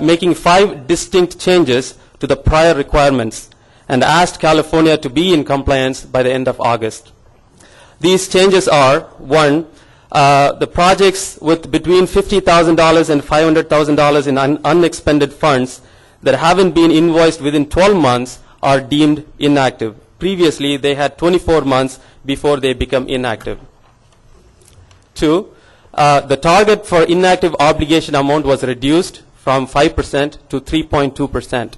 Speaker 11: making 5 distinct changes to the prior requirements and asked California to be in compliance by the end of August. These changes are, 1, the projects with between $50,000 and $500,000 in unexpended funds that haven't been invoiced within 12 months are deemed inactive. Previously, they had 24 months before they become inactive. 2, the target for inactive obligation amount was reduced from 5% to 3.2%.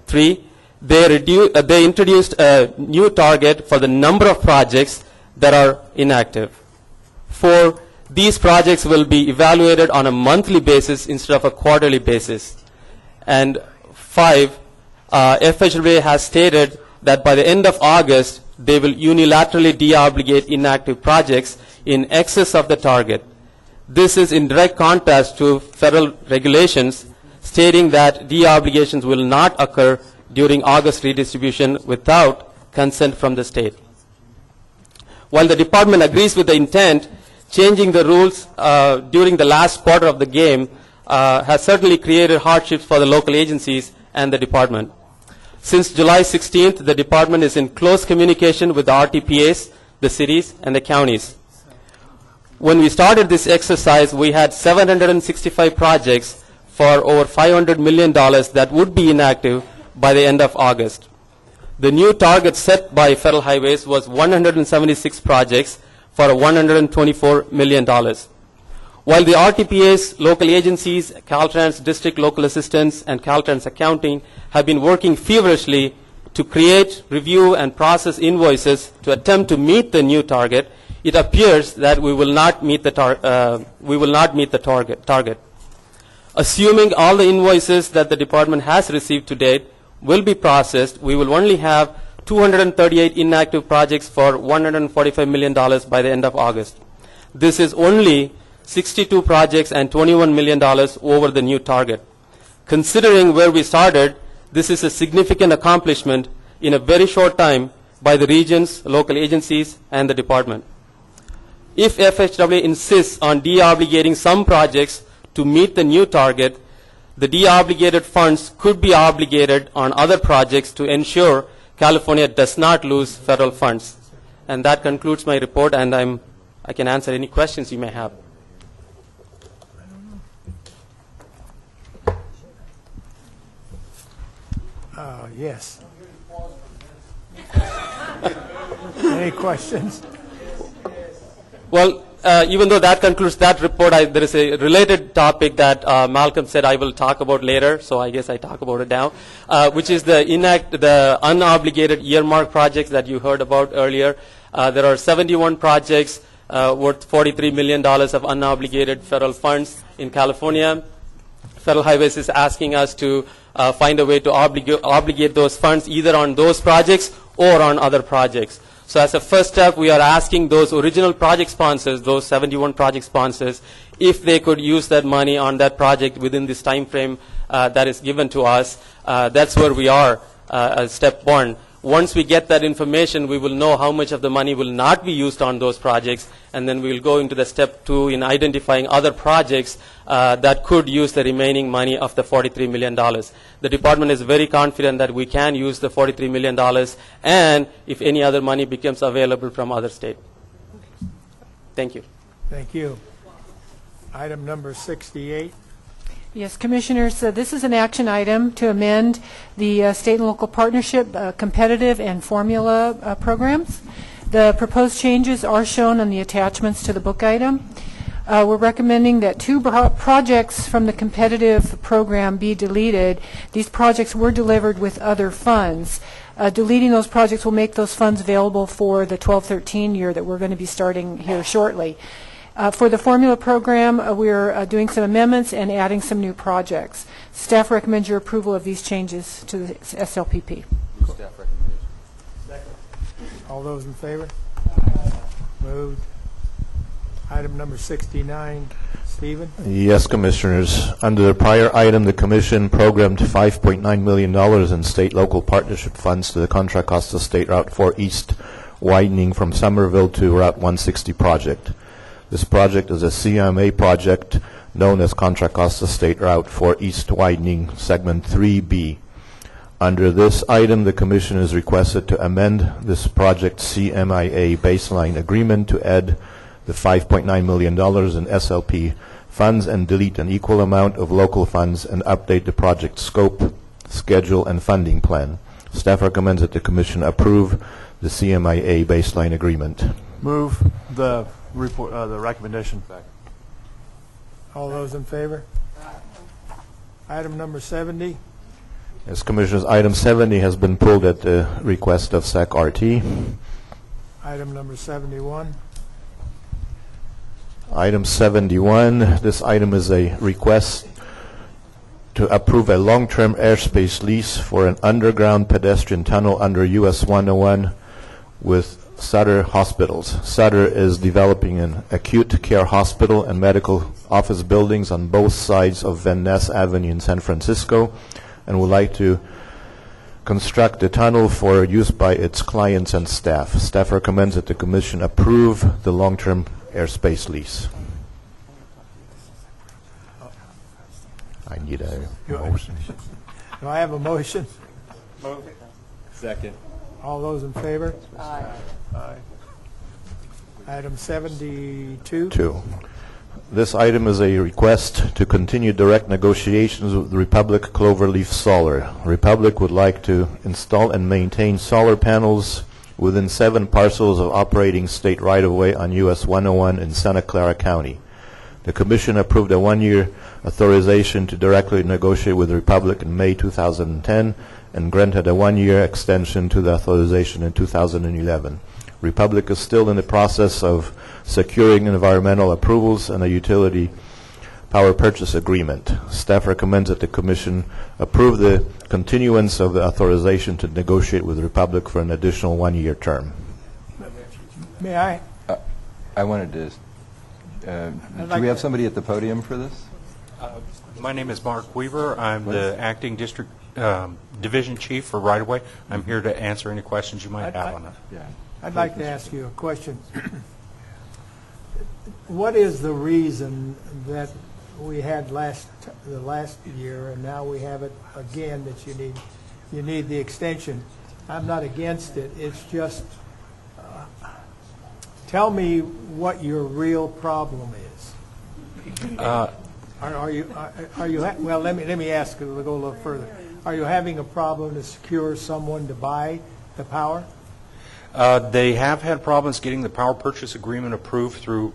Speaker 11: 3, they introduced a new target for the number of projects that are inactive. 4, these projects will be evaluated on a monthly basis instead of a quarterly basis. And 5, FHWA has stated that by the end of August, they will unilaterally deobligate inactive projects in excess of the target. This is in direct contrast to federal regulations stating that deobligations will not occur during August redistribution without consent from the state. While the department agrees with the intent, changing the rules during the last quarter of the game has certainly created hardships for the local agencies and the department. Since July 16th, the department is in close communication with the RTPAs, the cities, and the counties. When we started this exercise, we had 765 projects for over $500 million that would be inactive by the end of August. The new target set by Federal Highways was 176 projects for $124 million. While the RTPAs, local agencies, Caltrans District Local Assistance, and Caltrans Accounting have been working feverishly to create, review, and process invoices to attempt to meet the new target, it appears that we will not meet the target. Assuming all the invoices that the department has received to date will be processed, we will only have 238 inactive projects for $145 million by the end of August. This is only 62 projects and $21 million over the new target. Considering where we started, this is a significant accomplishment in a very short time by the regions, local agencies, and the department. If FHWA insists on deobligating some projects to meet the new target, the deobligated funds could be obligated on other projects to ensure California does not lose federal funds. And that concludes my report, and I can answer any questions you may have.
Speaker 1: Yes. Any questions?
Speaker 11: Well, even though that concludes that report, there is a related topic that Malcolm said I will talk about later, so I guess I talk about it now, which is the unobligated earmark projects that you heard about earlier. There are 71 projects worth $43 million of unobligated federal funds in California. Federal Highways is asking us to find a way to obligate those funds either on those projects or on other projects. So as a first step, we are asking those original project sponsors, those 71 project sponsors, if they could use that money on that project within this time frame that is given to us. That's where we are as step one. Once we get that information, we will know how much of the money will not be used on those projects, and then we will go into the step two in identifying other projects that could use the remaining money of the $43 million. The department is very confident that we can use the $43 million, and if any other money becomes available from other states. Thank you.
Speaker 1: Thank you. Item number 68.
Speaker 9: Yes, Commissioners, this is an action item to amend the state and local partnership competitive and formula programs. The proposed changes are shown on the attachments to the book item. We're recommending that 2 projects from the competitive program be deleted. These projects were delivered with other funds. Deleting those projects will make those funds available for the 12-13 year that we're going to be starting here shortly. For the formula program, we're doing some amendments and adding some new projects. Staff recommends your approval of these changes to the SLPP.
Speaker 1: Staff recommendation. Second. All those in favor? Moved. Item number 69. Stephen?
Speaker 8: Yes, Commissioners. Under the prior item, the Commission programmed $5.9 million in state-local partnership funds to the Contra Costa State Route 4 East widening from Somerville to Route 160 project. This project is a CMA project known as Contra Costa State Route 4 East Widening Segment 3B. Under this item, the Commission is requested to amend this project CMIA baseline agreement to add the $5.9 million in SLP funds and delete an equal amount of local funds and update the project scope, schedule, and funding plan. Staff recommends that the Commission approve the CMIA baseline agreement.
Speaker 12: Move the report, the recommendation.
Speaker 1: All those in favor? Item number 70.
Speaker 8: As Commissioners, item 70 has been pulled at the request of SAC-RT.
Speaker 1: Item number 71.
Speaker 8: Item 71, this item is a request to approve a long-term airspace lease for an underground pedestrian tunnel under US 101 with Sutter Hospitals. Sutter is developing an acute care hospital and medical office buildings on both sides of Van Ness Avenue in San Francisco, and would like to construct a tunnel for use by its clients and staff. Staff recommends that the Commission approve the long-term airspace lease. I need a motion.
Speaker 1: Do I have a motion?
Speaker 12: Second.
Speaker 1: All those in favor?
Speaker 3: Aye.
Speaker 1: Item 72.
Speaker 8: 2. This item is a request to continue direct negotiations with Republic Cloverleaf Solar. Republic would like to install and maintain solar panels within 7 parcels of operating state right-of-way on US 101 in Santa Clara County. The Commission approved a 1-year authorization to directly negotiate with Republic in May 2010 and granted a 1-year extension to the authorization in 2011. Republic is still in the process of securing environmental approvals and a utility power purchase agreement. Staff recommends that the Commission approve the continuance of the authorization to negotiate with Republic for an additional 1-year term.
Speaker 1: May I?
Speaker 13: I wanted to, do we have somebody at the podium for this?
Speaker 14: My name is Mark Weaver. I'm the acting district division chief for right-of-way. I'm here to answer any questions you might have on it.
Speaker 13: Yeah.
Speaker 1: I'd like to ask you a question. What is the reason that we had the last year and now we have it again that you need the extension? I'm not against it. It's just tell me what your real problem is. Are you well? Let me ask. We'll go a little further. Are you having a problem to secure someone to buy the power?
Speaker 14: They have had problems getting the power purchase agreement approved through,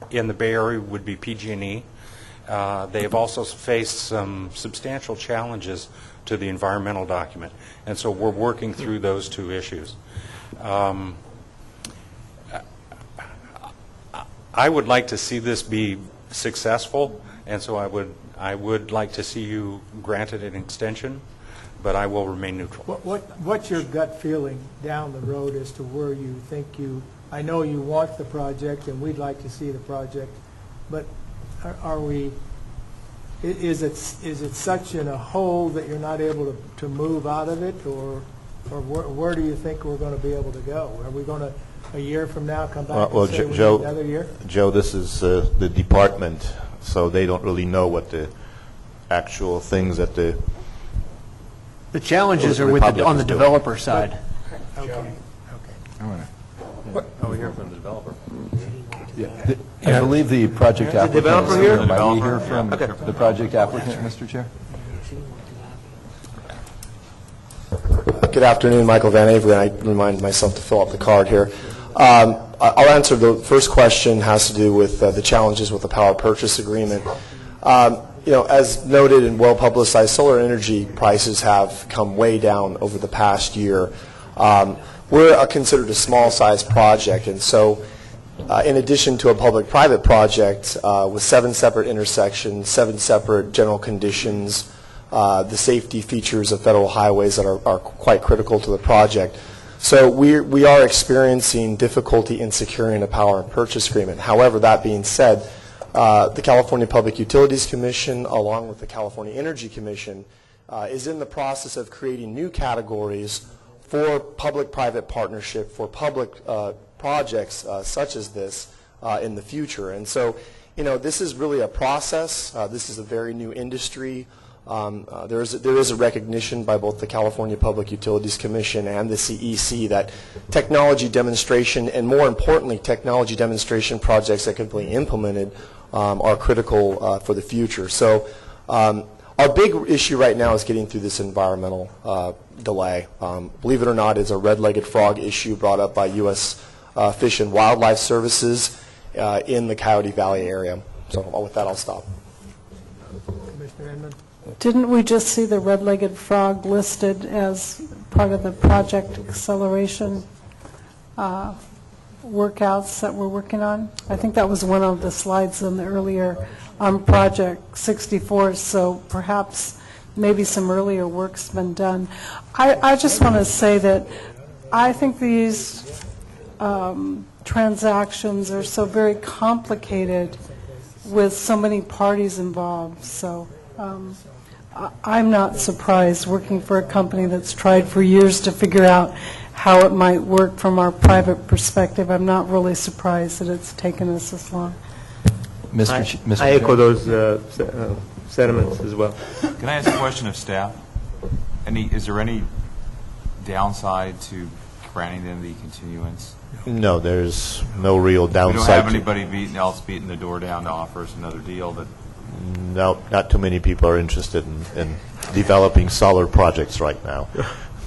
Speaker 14: in the Bay Area would be PG&E. They have also faced some substantial challenges to the environmental document, and so we're working through those 2 issues. I would like to see this be successful, and so I would like to see you granted an extension, but I will remain neutral.
Speaker 1: What's your gut feeling down the road as to where you think I know you want the project and we'd like to see the project, but is it such in a hole that you're not able to move out of it, or where do you think we're going to be able to go? Are we going to, a year from now, come back and say we need another year?
Speaker 8: Joe, this is the department, so they don't really know what the actual things that the
Speaker 6: challenges are on the developer side.
Speaker 1: Okay.
Speaker 12: We hear from the developer.
Speaker 13: Yeah. I believe the project applicant.
Speaker 12: The developer here?
Speaker 13: Might we hear from the project applicant, Mr. Chair?
Speaker 15: Good afternoon, Michael Van Avery, and I remind myself to fill out the card here. I'll answer the first question, has to do with the challenges with the power purchase agreement. As noted and well publicized, solar energy prices have come way down over the past year. We're considered a small size project, and so in addition to a public-private project with 7 separate intersections, 7 separate general conditions, the safety features of federal highways that are quite critical to the project. So we are experiencing difficulty in securing a power purchase agreement. However, that being said, the California Public Utilities Commission, along with the California Energy Commission, is in the process of creating new categories for public-private partnership for public projects such as this in the future. And so, this is really a process. This is a very new industry. There is a recognition by both the California Public Utilities Commission and the CEC that technology demonstration, and more importantly, technology demonstration projects that can be implemented are critical for the future. So Our big issue right now is getting through this environmental delay. Believe it or not, it's a red-legged frog issue brought up by U.S. Fish and Wildlife Services in the Coyote Valley area. So with that, I'll stop.
Speaker 1: Commissioner Inman?
Speaker 9: Didn't we just see the red-legged frog listed as part of the project acceleration workouts that we're working on? I think that was one of the slides in the earlier on Project 64, so perhaps maybe some earlier work's been done. I just want to say that I think these transactions are so very complicated with so many parties involved, so I'm not surprised working for a company that's tried for years to figure out how it might work from our private perspective. I'm not really surprised that it's taken us this long.
Speaker 4: I echo those sentiments as well.
Speaker 13: Can I ask a question of staff? Is there any downside to granting them the continuance?
Speaker 8: No, there's no real downside.
Speaker 13: We don't have anybody else beating the door down to offer us another deal that...
Speaker 8: No, not too many people are interested in developing solar projects right now.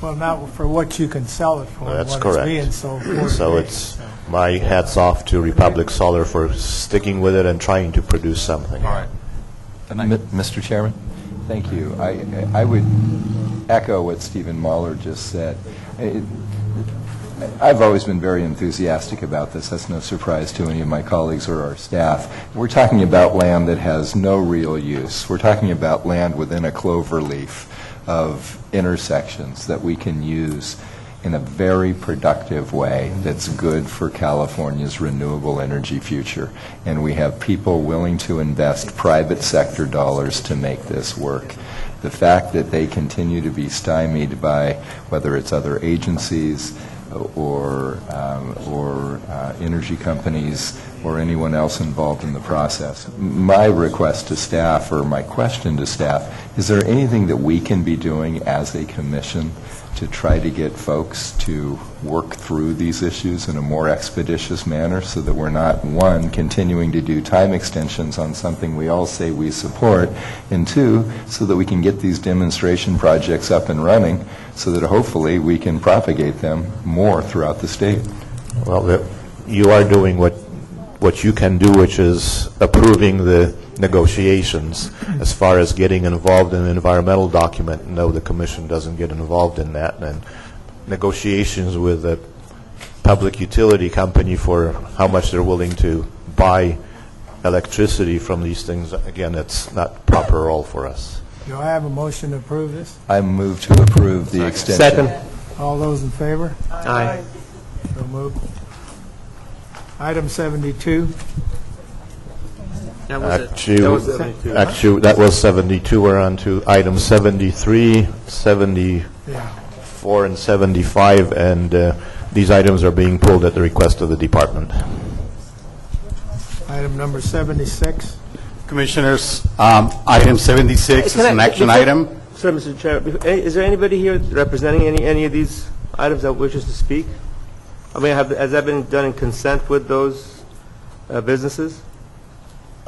Speaker 1: Well, not for what you can sell it for.
Speaker 8: That's
Speaker 1: what
Speaker 8: correct.
Speaker 1: It's being sold for.
Speaker 8: So it's my hats off to Republic Solar for sticking with it and trying to produce something.
Speaker 13: All right. Mr. Chairman, thank you. I would echo what Stephen Mahler just said. I've always been very enthusiastic about this. That's no surprise to any of my colleagues or our staff. We're talking about land that has no real use. We're talking about land within a clover leaf of intersections that we can use in a very productive way that's good for California's renewable energy future. And we have people willing to invest private sector dollars to make this work. The fact that they continue to be stymied by whether it's other agencies or energy companies or anyone else involved in the process. My request to staff, or my question to staff, is there anything that we can be doing as a commission to try to get folks to work through these issues in a more expeditious manner so that we're not, one, continuing to do time extensions on something we all say we support, and two, so that we can get these demonstration projects up and running so that hopefully we can propagate them more throughout the state?
Speaker 8: Well, you are doing what you can do, which is approving the negotiations. As far as getting involved in an environmental document, no, the commission doesn't get involved in that. And negotiations with a public utility company for how much they're willing to buy electricity from these things, again, it's not proper role for us.
Speaker 1: Do I have a motion to approve this?
Speaker 13: I move to approve the extension.
Speaker 4: Second.
Speaker 1: All those in favor?
Speaker 4: Aye.
Speaker 1: So moved. Item 72.
Speaker 8: Actually,
Speaker 4: That was 72.
Speaker 8: actually, that was 72. We're on to item 73, 74, and 75, and these items are being pulled at the request of the department.
Speaker 1: Item number 76.
Speaker 16: Commissioners, item 76 is an action item.
Speaker 4: Sorry, Mr. Chair, is there anybody here representing any of these items that wishes to speak? I mean, has that been done in consent with those businesses?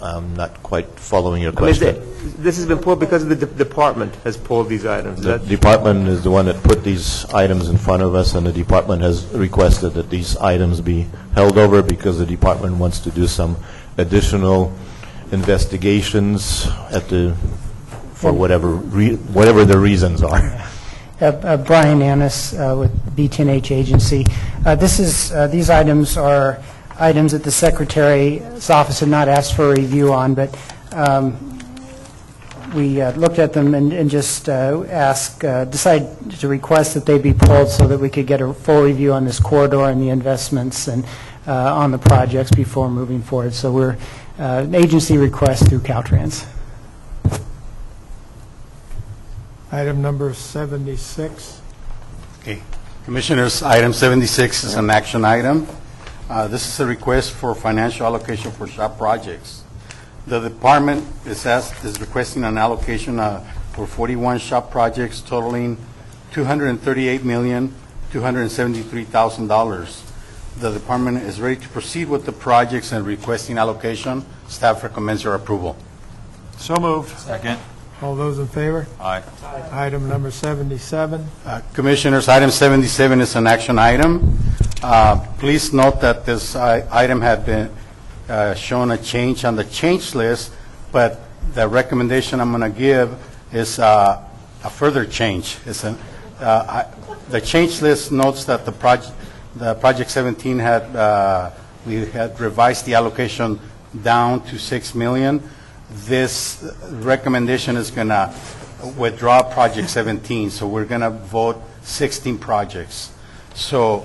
Speaker 8: I'm not quite following your
Speaker 4: I mean,
Speaker 8: question.
Speaker 4: this has been pulled because the department has pulled these items.
Speaker 8: The department is the one that put these items in front of us, and the department has requested that these items be held over because the department wants to do some additional investigations for whatever the reasons are.
Speaker 17: Brian Annis with B10H Agency. These items are items that the Secretary's office had not asked for a review on, but we looked at them and just decided to request that they be pulled so that we could get a full review on this corridor and the investments and on the projects before moving forward. So we're an agency request through Caltrans.
Speaker 1: Item number 76.
Speaker 16: Okay. Commissioners, item 76 is an action item. This is a request for financial allocation for SHOP projects. The department is requesting an allocation for 41 SHOP projects totaling $238,273,000. The department is ready to proceed with the projects and requesting allocation. Staff recommends your approval.
Speaker 12: So moved. Second.
Speaker 1: All those in favor?
Speaker 12: Aye.
Speaker 1: Item number 77.
Speaker 16: Commissioners, item 77 is an action item. Please note that this item had been shown a change on the change list, but the recommendation I'm going to give is a further change. The change list notes that the project 17 we had revised the allocation down to $6 million. This recommendation is going to withdraw project 17, so we're going to vote 16 projects. So,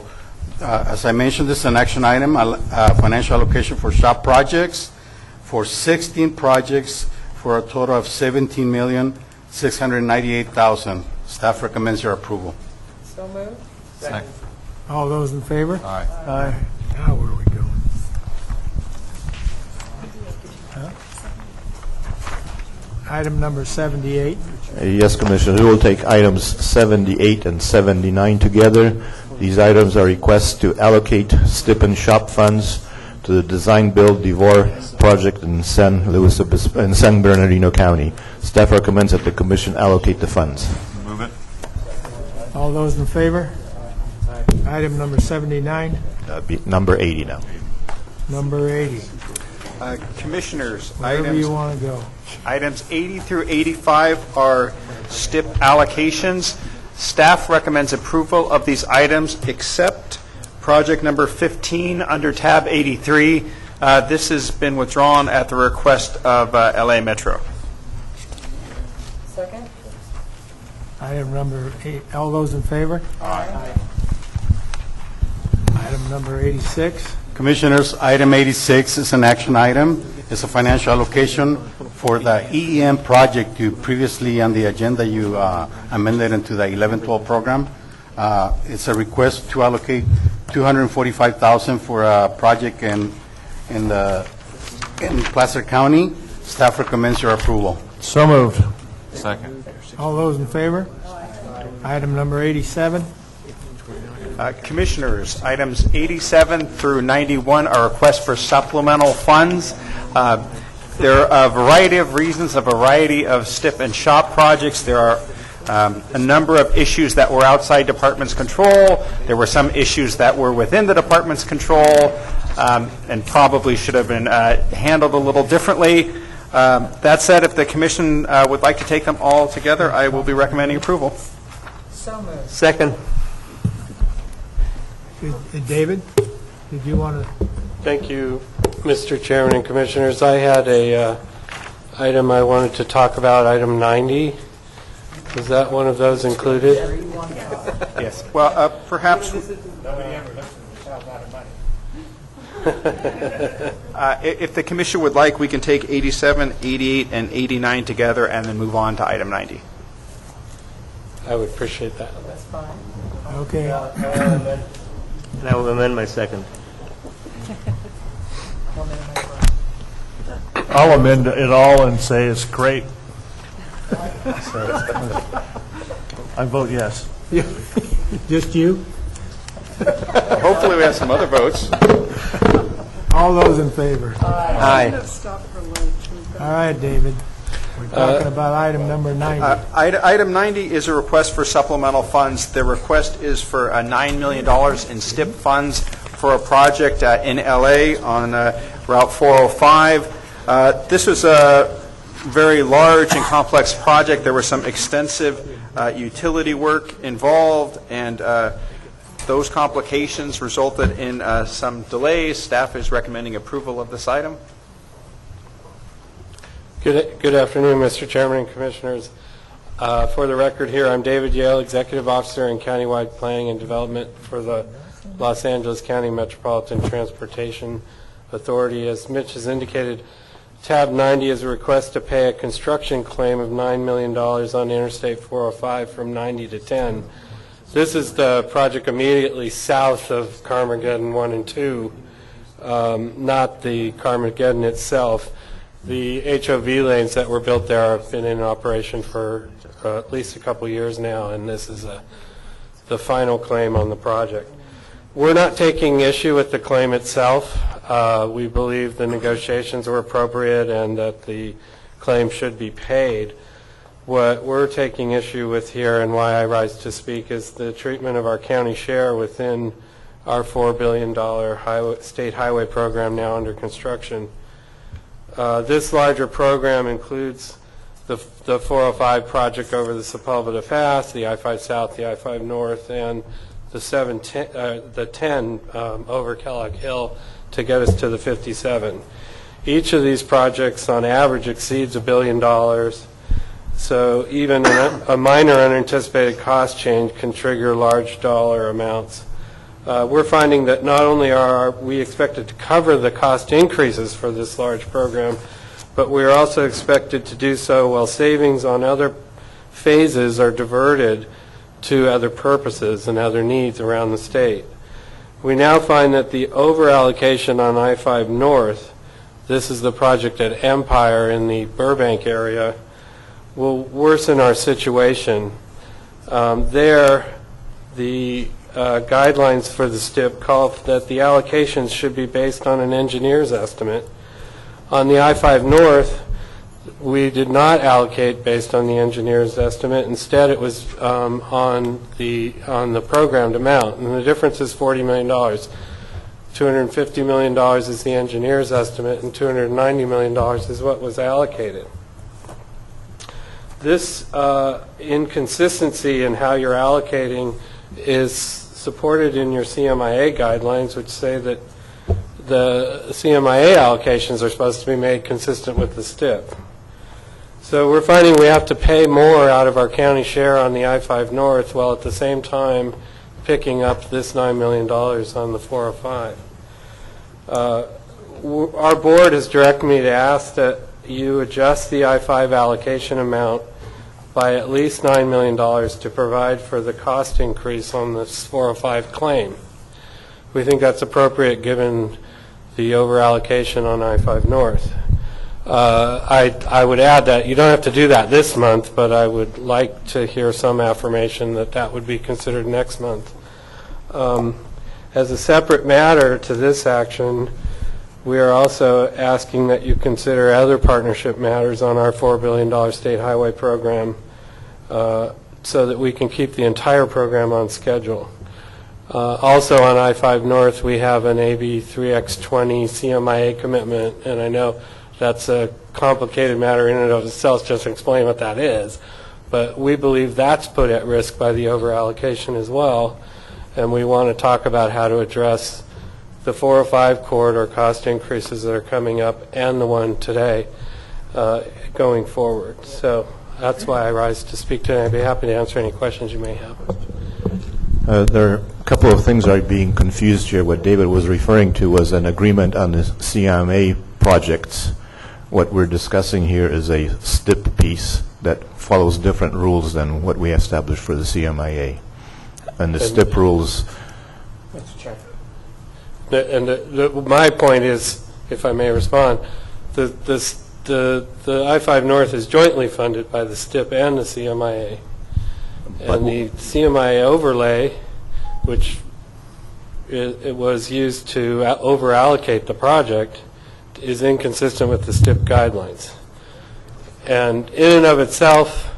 Speaker 16: as I mentioned, this is an action item, financial allocation for SHOP projects for 16 projects for a total of $17,698,000. Staff recommends your approval.
Speaker 5: So moved.
Speaker 12: Second.
Speaker 1: All those in favor?
Speaker 12: Aye.
Speaker 1: Aye. Now where do we go? Item number 78.
Speaker 8: Yes, Commissioner. We will take items 78 and 79 together. These items are requests to allocate STIP and SHOP funds to the Design-Build DeVore project in San Bernardino County. Staff recommends that the Commission allocate the funds.
Speaker 12: Move it.
Speaker 1: All those in favor? Item number 79.
Speaker 8: Number 80 now.
Speaker 1: Number 80.
Speaker 10: Commissioners,
Speaker 1: Wherever you want to go.
Speaker 10: items 80 through 85 are STIP allocations. Staff recommends approval of these items except project number 15 under tab 83. This has been withdrawn at the request of LA Metro.
Speaker 5: Second?
Speaker 1: Item number 8. All those in favor?
Speaker 16: Aye.
Speaker 1: Item number 86.
Speaker 16: Commissioners, item 86 is an action item. It's a financial allocation for the EEM project you previously on the agenda you amended into the 1112 program. It's a request to allocate $245,000 for a project in Placer County. Staff recommends your approval.
Speaker 12: So moved. Second.
Speaker 1: All those in favor? Item number 87.
Speaker 10: Commissioners, items 87 through 91 are requests for supplemental funds. There are a variety of reasons, a variety of STIP and SHOP projects. There are a number of issues that were outside department's control. There were some issues that were within the department's control and probably should have been handled a little differently. That said, if the commission would like to take them all together, I will be recommending approval.
Speaker 5: So moved.
Speaker 4: Second.
Speaker 1: David, did you want to?
Speaker 18: Thank you, Mr. Chairman and Commissioners. I had a item I wanted to talk about, item 90. Is that one of those included?
Speaker 10: Yes. Well, perhaps. If the commission would like, we can take 87, 88, and 89 together and then move on to item 90.
Speaker 18: I would appreciate that.
Speaker 5: That's fine.
Speaker 1: Okay.
Speaker 4: And I will amend my second.
Speaker 12: I'll amend it all and say it's great. I vote yes.
Speaker 1: Just you?
Speaker 10: Hopefully we have some other votes.
Speaker 1: All those in favor?
Speaker 4: Aye.
Speaker 1: All right, David. We're talking about item number 90.
Speaker 10: Item 90 is a request for supplemental funds. The request is for $9 million in STIP funds for a project in L.A. on Route 405. This was a very large and complex project. There was some extensive utility work involved, and those complications resulted in some delays. Staff is recommending approval of this item.
Speaker 18: Good afternoon, Mr. Chairman and Commissioners. For the record here, I'm David Yale, Executive Officer in Countywide Planning and Development for the Los Angeles County Metropolitan Transportation Authority. As Mitch has indicated, tab 90 is a request to pay a construction claim of $9 million on Interstate 405 from 90 to 10. This is the project immediately south of Carmageddon 1 and 2, not the Carmageddon itself. The HOV lanes that were built there have been in operation for at least a couple years now, and this is the final claim on the project. We're not taking issue with the claim itself. We believe the negotiations were appropriate and that the claim should be paid. What we're taking issue with here and why I rise to speak is the treatment of our county share within our $4 billion state highway program now under construction. This larger program includes the 405 project over the Sepulveda to Pass, the I-5 South, the I-5 North, and the 10 over Kellogg Hill to get us to the 57. Each of these projects on average exceeds $1 billion. So even a minor unanticipated cost change can trigger large dollar amounts. We're finding that not only are we expected to cover the cost increases for this large program, but we're also expected to do so while savings on other phases are diverted to other purposes and other needs around the state. We now find that the over-allocation on I-5 North, this is the project at Empire in the Burbank area, will worsen our situation. The guidelines for the STIP call that the allocations should be based on an engineer's estimate. On the I-5 North, we did not allocate based on the engineer's estimate. Instead, it was on the programmed amount, and the difference is $40 million. $250 million is the engineer's estimate, and $290 million is what was allocated. This inconsistency in how you're allocating is supported in your CMIA guidelines, which say that the CMIA allocations are supposed to be made consistent with the STIP. So we're finding we have to pay more out of our county share on the I-5 North while at the same time picking up this $9 million on the 405. Our board has directed me to ask that you adjust the I-5 allocation amount by at least $9 million to provide for the cost increase on this 405 claim. We think that's appropriate given the over-allocation on I-5 North. I would add that you don't have to do that this month, but I would like to hear some affirmation that that would be considered next month. As a separate matter to this action, we are also asking that you consider other partnership matters on our $4 billion state highway program so that we can keep the entire program on schedule. Also on I-5 North, we have an AB 3X20 CMIA commitment, and I know that's a complicated matter in and of itself, just to explain what that is. But we believe that's put at risk by the over-allocation as well, and we want to talk about how to address the 405 corridor cost increases that are coming up and the one today going forward. So that's why I rise to speak today. I'd be happy to answer any questions you may have.
Speaker 8: There are a couple of things that are being confused here. What David was referring to was an agreement on the CMA projects. What we're discussing here is a STIP piece that follows different rules than what we established for the CMIA. And the STIP rules...
Speaker 18: Mr. Chair. My point is, if I may respond, the I-5 North is jointly funded by the STIP and the CMIA. And the CMIA overlay, which it was used to over-allocate the project, is inconsistent with the STIP guidelines. And in and of itself,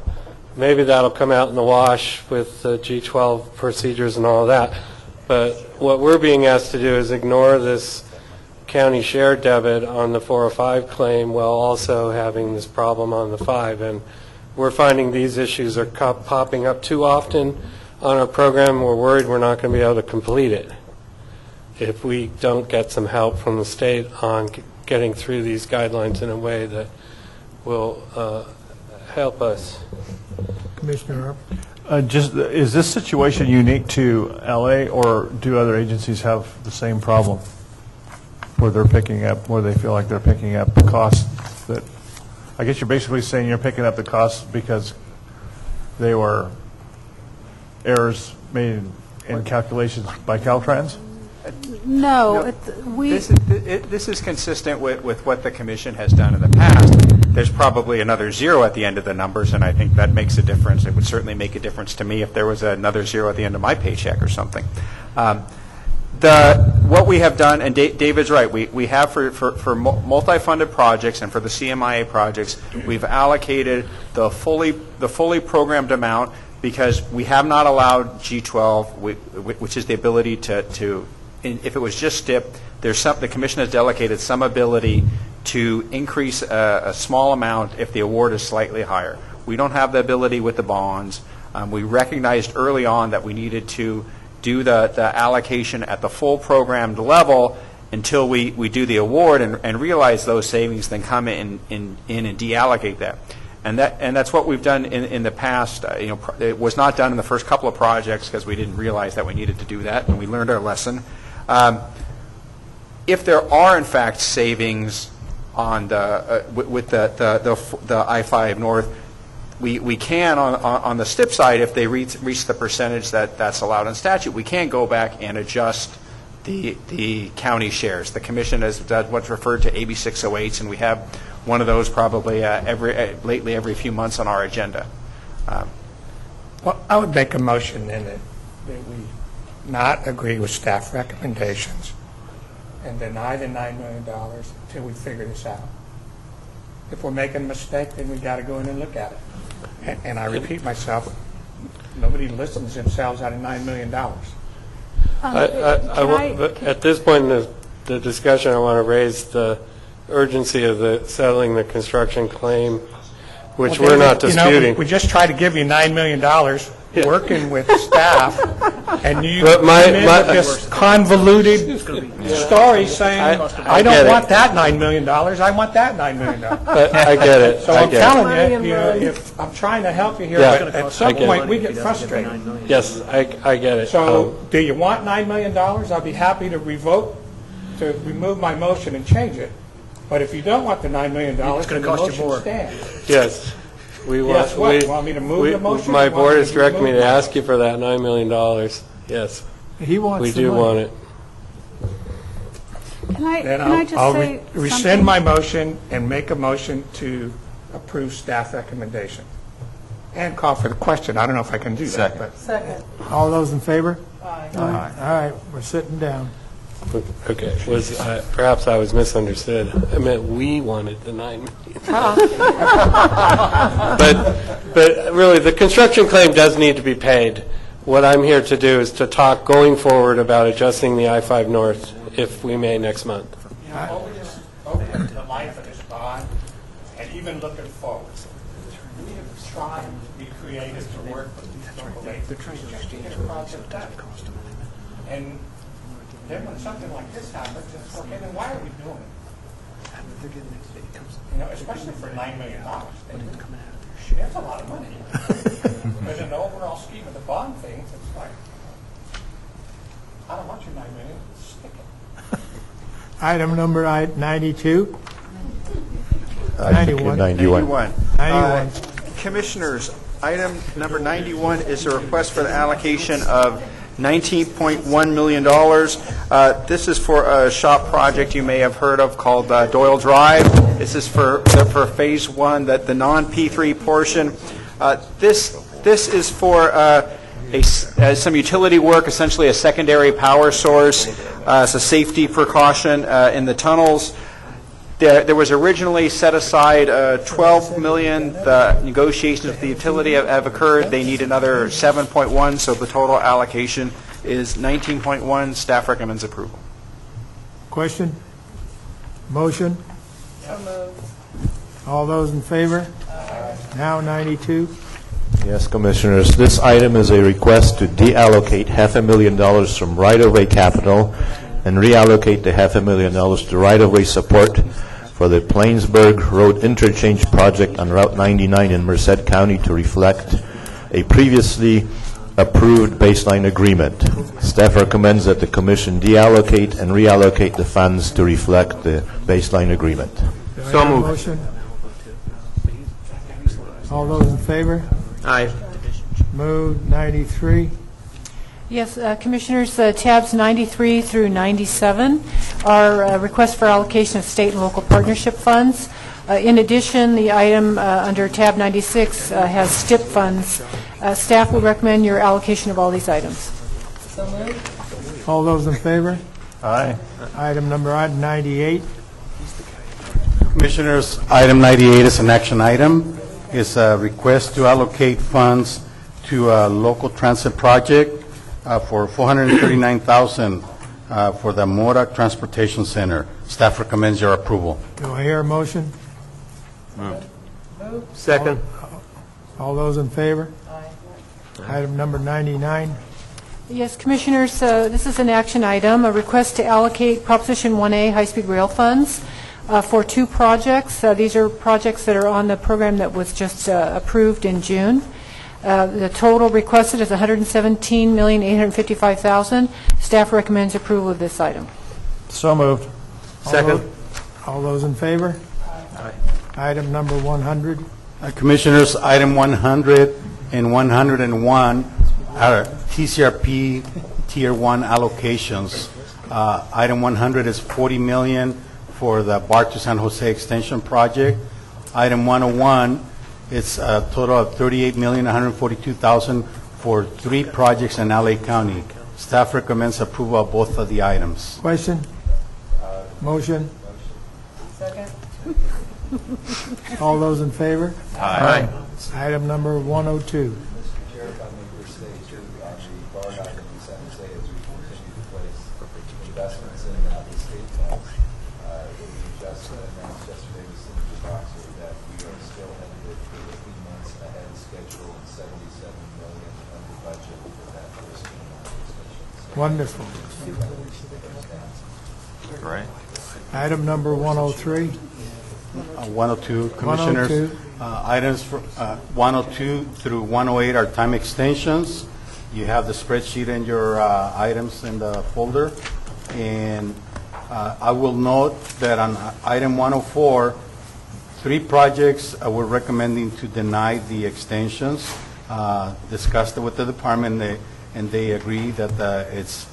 Speaker 18: maybe that'll come out in the wash with the G12 procedures and all of that. But what we're being asked to do is ignore this county share debit on the 405 claim while also having this problem on the 5. And we're finding these issues are popping up too often on our program. We're worried we're not going to be able to complete it if we don't get some help from the state on getting through these guidelines in a way that will help us.
Speaker 1: Commissioner
Speaker 12: Is this situation unique to LA, or do other agencies have the same problem where they're picking up, where they feel like they're picking up the costs that, I guess you're basically saying you're picking up the costs because they were errors made in calculations by Caltrans?
Speaker 2: No,
Speaker 10: This is consistent with what the commission has done in the past. There's probably another zero at the end of the numbers, and I think that makes a difference. It would certainly make a difference to me if there was another zero at the end of my paycheck or something. What we have done, and David's right, we have for multi-funded projects and for the CMIA projects, we've allocated the fully programmed amount because we have not allowed G12, which is the ability to if it was just STIP, the commission has delegated some ability to increase a small amount if the award is slightly higher. We don't have the ability with the bonds. We recognized early on that we needed to do the allocation at the full programmed level until we do the award and realize those savings, then come in and deallocate that. And that's what we've done in the past. It was not done in the first couple of projects because we didn't realize that we needed to do that, and we learned our lesson. If there are in fact savings on with the I-5 North, we can on the STIP side, if they reach the percentage that's allowed in statute, we can go back and adjust the county shares. The commission has done what's referred to AB 608s, and we have one of those probably lately every few months on our agenda.
Speaker 19: Well, I would make a motion then that we not agree with staff recommendations and deny the $9 million until we figure this out. If we're making a mistake, then we got to go in and look at it. And I repeat myself, nobody listens themselves out of $9 million.
Speaker 18: At this point in the discussion, I want to raise the urgency of settling the construction claim, which we're not disputing.
Speaker 19: We just tried to give you $9 million working with staff, and you come in with this convoluted story saying, I don't want that $9 million, I want that $9 million.
Speaker 18: I get it.
Speaker 19: So I'm telling you, if I'm trying to help you here, but at some point we get frustrated.
Speaker 18: Yes, I get it.
Speaker 19: So do you want $9 million? I'll be happy to revoke, to remove my motion and change it. But if you don't want the $9 million, it's going to cost you more.
Speaker 18: Yes.
Speaker 19: You want me to move the motion?
Speaker 18: My board has directed me to ask you for that $9 million. Yes.
Speaker 1: He wants
Speaker 18: we
Speaker 1: the
Speaker 18: do
Speaker 1: money.
Speaker 18: want it.
Speaker 19: Then I'll rescind my motion and make a motion to approve staff recommendation. And call for the question. I don't know if I can do that. But
Speaker 1: Second. All those in favor? Aye. All right, we're sitting down.
Speaker 18: Okay. Perhaps I was misunderstood. I meant we wanted the $9 million. But really, the construction claim does need to be paid. What I'm here to do is to talk going forward about adjusting the I-5 North, if we may, next month.
Speaker 19: Over the life of this bond, and even looking forward, we have tried to be creative to work with these local agencies just to get a project done. And then when something like this happens, it's okay, then why are we doing it? Especially for $9 million. That's a lot of money. But in the overall scheme of the bond things, it's like, I don't want your $9 million, stick it.
Speaker 1: Item number 92.
Speaker 10: 91. Commissioners, item number 91 is a request for the allocation of $19.1 million. This is for a shop project you may have heard of called Doyle Drive. This is for phase one, the non-P3 portion. This is for some utility work, essentially a secondary power source. It's a safety precaution in the tunnels. There was originally set aside $12 million. The negotiations with the utility have occurred. They need another 7.1, so the total allocation is 19.1. Staff recommends approval.
Speaker 1: Question? Motion? All those in favor? Now 92.
Speaker 8: Yes, Commissioners. This item is a request to deallocate $500,000 from right-of-way capital and reallocate the $500,000 to right-of-way support for the Plainsburg Road Interchange project on Route 99 in Merced County to reflect a previously approved baseline agreement. Staff recommends that the Commission deallocate and reallocate the funds to reflect the baseline agreement.
Speaker 1: So moved. Motion? All those in favor?
Speaker 18: Aye.
Speaker 1: Moved. 93.
Speaker 9: Yes, Commissioners, tabs 93 through 97 are requests for allocation of state and local partnership funds. In addition, the item under tab 96 has STIP funds. Staff will recommend your allocation of all these items.
Speaker 5: So moved.
Speaker 1: All those in favor?
Speaker 12: Aye.
Speaker 1: Item number 98.
Speaker 16: Commissioners, item 98 is an action item. It's a request to allocate funds to a local transit project for $439,000 for the Mora Transportation Center. Staff recommends your approval.
Speaker 1: Do I hear a motion?
Speaker 4: Second.
Speaker 1: All those in favor? Item number 99.
Speaker 9: Yes, Commissioners, this is an action item, a request to allocate Proposition 1A high-speed rail funds for two projects. These are projects that are on the program that was just approved in June. The total requested is $117,855,000. Staff recommends approval of this item.
Speaker 12: So moved.
Speaker 4: Second.
Speaker 1: All those in favor? Item number 100.
Speaker 16: Commissioners, item 100 and 101 are TCRP Tier 1 allocations. Item 100 is $40 million for the BART to San Jose Extension Project. Item 101, it's a total of $38,142,000 for 3 projects in LA County. Staff recommends approval of both of the items.
Speaker 1: Question? Motion?
Speaker 5: Second.
Speaker 1: All those in favor?
Speaker 4: Aye.
Speaker 1: Item number 102. Wonderful.
Speaker 8: Right.
Speaker 1: Item number 103.
Speaker 16: 102, Commissioners.
Speaker 1: 102.
Speaker 16: Items for 102 through 108 are time extensions. You have the spreadsheet in your items in the folder. And I will note that on item 104, 3 projects we're recommending to deny the extensions. Discussed it with the department, and they agree that it's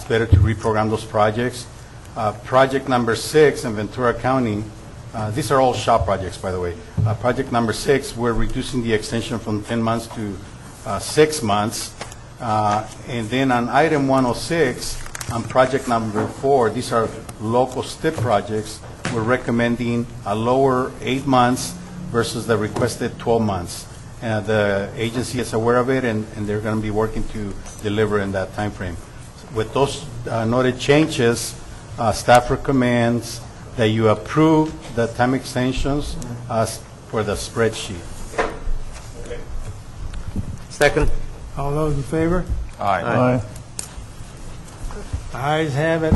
Speaker 16: better to reprogram those projects. Project number 6 in Ventura County, these are all SHOP projects, by the way. Project number 6, we're reducing the extension from 10 months to 6 months. And then on item 106, on project number 4, these are local STIP projects. We're recommending a lower 8 months versus the requested 12 months. The agency is aware of it, and they're going to be working to deliver in that time frame. With those noted changes, staff recommends that you approve the time extensions for the spreadsheet.
Speaker 4: Second.
Speaker 1: All those in favor?
Speaker 12: Aye.
Speaker 1: Ayes have it.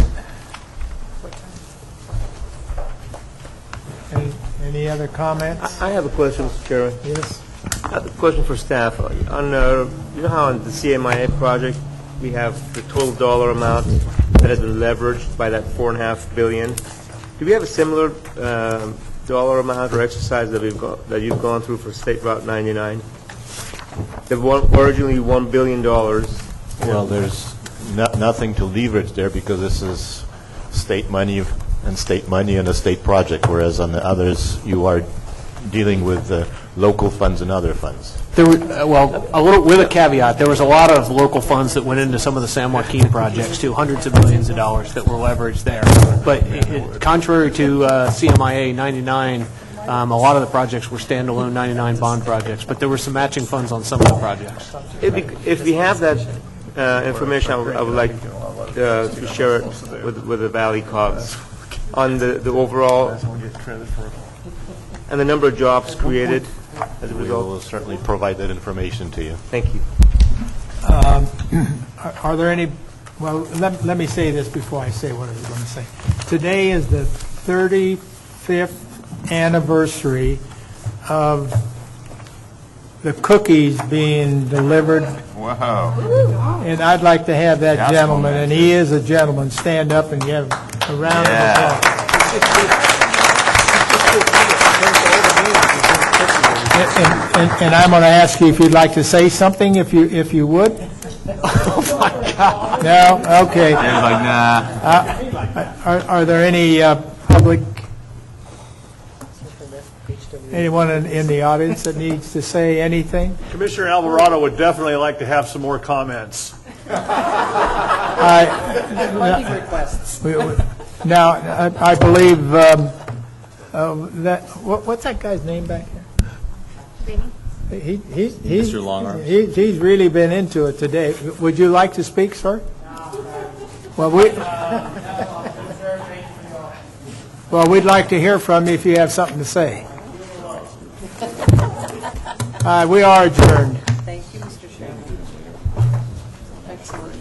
Speaker 1: Any other comments?
Speaker 4: I have a question, Mr. Chairman.
Speaker 1: Yes.
Speaker 4: I have a question for staff. On you know how on the CMIA project we have the total dollar amount that has been leveraged by that $4.5 billion. Do we have a similar dollar amount or exercise that you've gone through for State Route 99? Originally $1 billion.
Speaker 8: Well, there's nothing to leverage there because this is state money and a state project, whereas on the others you are dealing with local funds and other funds.
Speaker 6: There were, a little with a caveat, there was a lot of local funds that went into some of the San Joaquin projects too, hundreds of millions of dollars that were leveraged there. But contrary to CMIA 99, a lot of the projects were standalone 99 bond projects, but there were some matching funds on some of the projects.
Speaker 4: If we have that information, I would like to share it with the Valley Cogs on the overall and the number of jobs created as a result.
Speaker 8: We will certainly provide that information to you.
Speaker 4: Thank you.
Speaker 1: Are there any, well, let me say this before I say what I was going to say. Today is the 35th anniversary of the cookies being delivered.
Speaker 20: Wow.
Speaker 1: And I'd like to have that gentleman, and he is a gentleman, stand up and give a round of applause. And I'm going to ask you if you'd like to say something, if you would.
Speaker 6: Oh my God!
Speaker 1: No, okay.
Speaker 20: Like, nah.
Speaker 1: Are there any public? Anyone in the audience that needs to say anything?
Speaker 12: Commissioner Alvarado would definitely like to have some more comments.
Speaker 5: Funding requests.
Speaker 1: Now, I believe that, what's that guy's name back here? He's
Speaker 21: Mr. Longarm.
Speaker 1: He's really been into it today. Would you like to speak, sir? Well, we'd like to hear from you if you have something to say. We are adjourned.